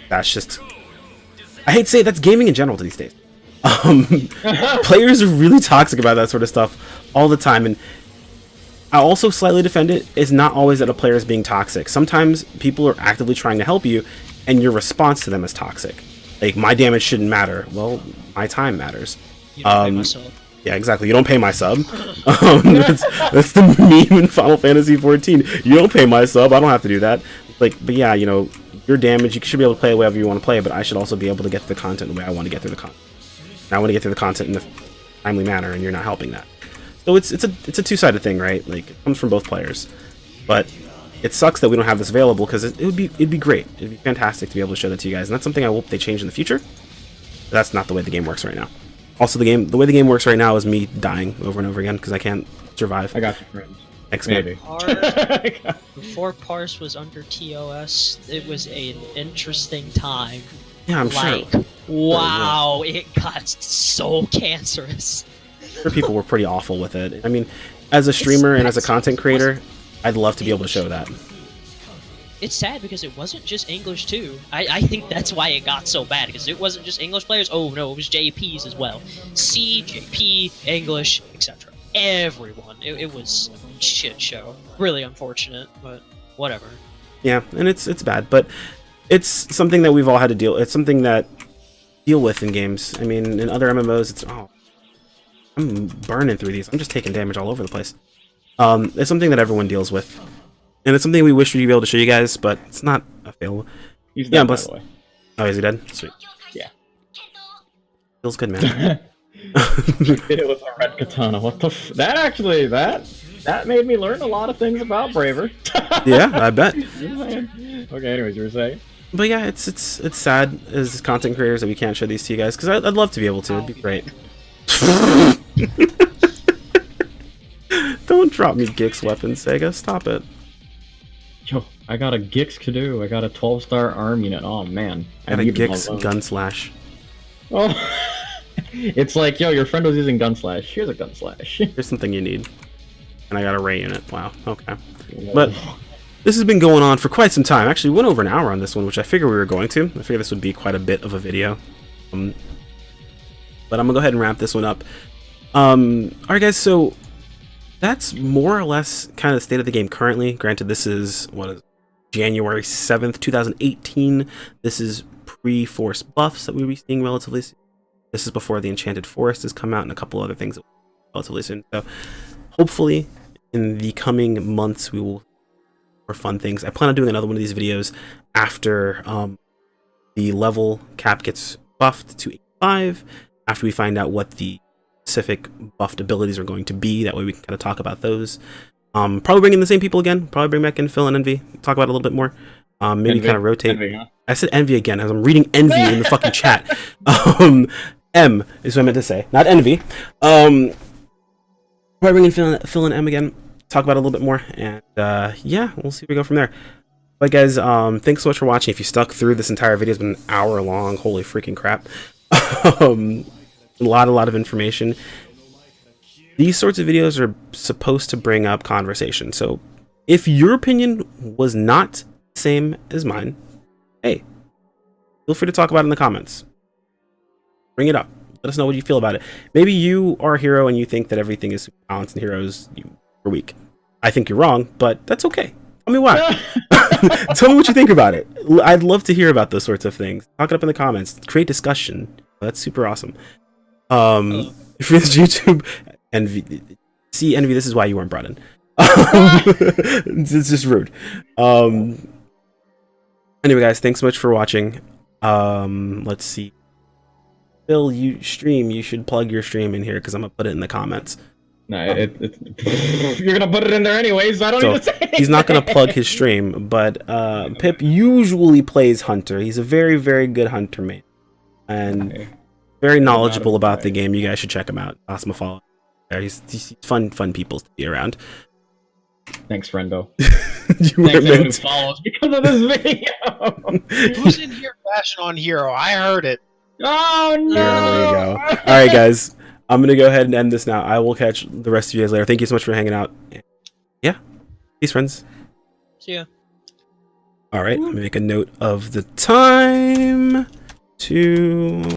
that's just... I hate to say it, that's gaming in general these days. Players are really toxic about that sort of stuff all the time. And I also slightly defend it. It's not always that a player is being toxic. Sometimes people are actively trying to help you, and your response to them is toxic. Like, my damage shouldn't matter. Well, my time matters. You don't pay my sub. Yeah, exactly. You don't pay my sub. That's the meme in Final Fantasy 14. You don't pay my sub. I don't have to do that. Like, but yeah, your damage, you should be able to play however you want to play, but I should also be able to get through the content the way I want to get through the content. And I want to get through the content in a timely manner, and you're not helping that. So it's a two-sided thing, right? Like, it comes from both players. But it sucks that we don't have this available, because it'd be great. It'd be fantastic to be able to show that to you guys, and that's something I hope they change in the future. But that's not the way the game works right now. Also, the way the game works right now is me dying over and over again because I can't survive. I got you, friend. Maybe. Before Parse was under TOS, it was an interesting time. Yeah, I'm sure. Wow, it got so cancerous. Sure, people were pretty awful with it. I mean, as a streamer and as a content creator, I'd love to be able to show that. It's sad because it wasn't just English too. I think that's why it got so bad, because it wasn't just English players. Oh no, it was JPs as well. C, JP, English, etc. Everyone. It was a shit show. Really unfortunate, but whatever. Yeah, and it's bad, but it's something that we've all had to deal. It's something that deal with in games. I mean, in other MMOs, I'm burning through these. I'm just taking damage all over the place. It's something that everyone deals with. And it's something we wish we'd be able to show you guys, but it's not available. He's dead, by the way. Oh, is he dead? Sweet. Yeah. Feels good, man. Hit it with a red katana. What the that made me learn a lot of things about Braver. Yeah, I bet. Okay, anyways, you were saying? But yeah, it's sad as content creators that we can't show these to you guys, because I'd love to be able to. It'd be great. Don't drop me Gix weapons, Sega. Stop it. Yo, I got a Gix Canoe. I got a 12-star arm unit. Oh man, I got a Gix gun slash. Oh, it's like, yo, your friend was using gun slash. Here's a gun slash. Here's something you need. And I got a Ray unit. Wow, okay. But this has been going on for quite some time. Actually, we went over an hour on this one, which I figured we were going to. I figured this would be quite a bit of a video. But I'm gonna go ahead and wrap this one up. Alright guys, so that's more or less kind of the state of the game currently. Granted, this is, what is it, January 7th, 2018. This is pre-force buffs that we'll be seeing relatively soon. This is before the Enchanted Forest has come out and a couple other things relatively soon. So hopefully in the coming months we will more fun things. I plan on doing another one of these videos after the level cap gets buffed to 85, after we find out what the specific buffed abilities are going to be. That way we can kind of talk about those. Probably bring in the same people again. Probably bring back in Phil and Envy. Talk about it a little bit more. Maybe kind of rotate. Envy, huh? I said Envy again as I'm reading Envy in the fucking chat. M is what I meant to say, not Envy. Probably bring in Phil and M again. Talk about it a little bit more, and yeah, we'll see where we go from there. But guys, thanks so much for watching. If you stuck through this entire video, it's been an hour long. Holy freaking crap. A lot of information. These sorts of videos are supposed to bring up conversation. So if your opinion was not the same as mine, hey, feel free to talk about it in the comments. Bring it up. Let us know what you feel about it. Maybe you are a hero and you think that everything is balanced and heroes are weak. I think you're wrong, but that's okay. Tell me why. Tell me what you think about it. I'd love to hear about those sorts of things. Talk it up in the comments. Create discussion. That's super awesome. If you're YouTube, Envy, see Envy, this is why you weren't brought in. It's just rude. Anyway, guys, thanks so much for watching. Let's see. Phil, you should plug your stream in here because I'm gonna put it in the comments. No, you're gonna put it in there anyways, so I don't need to say anything. He's not gonna plug his stream, but Pip usually plays Hunter. He's a very, very good Hunter main, and very knowledgeable about the game. You guys should check him out. Awesome follow. He's fun people to be around. Thanks, friendo. You Thanks everyone who follows because of this video. Who's in here bashing on Hero? I heard it. Oh no! There we go. All right, guys. I'm gonna go ahead and end this now. I will catch the rest of you guys later. Thank you so much for hanging out. Yeah, peace, friends. See ya. All right, let me make a note of the time to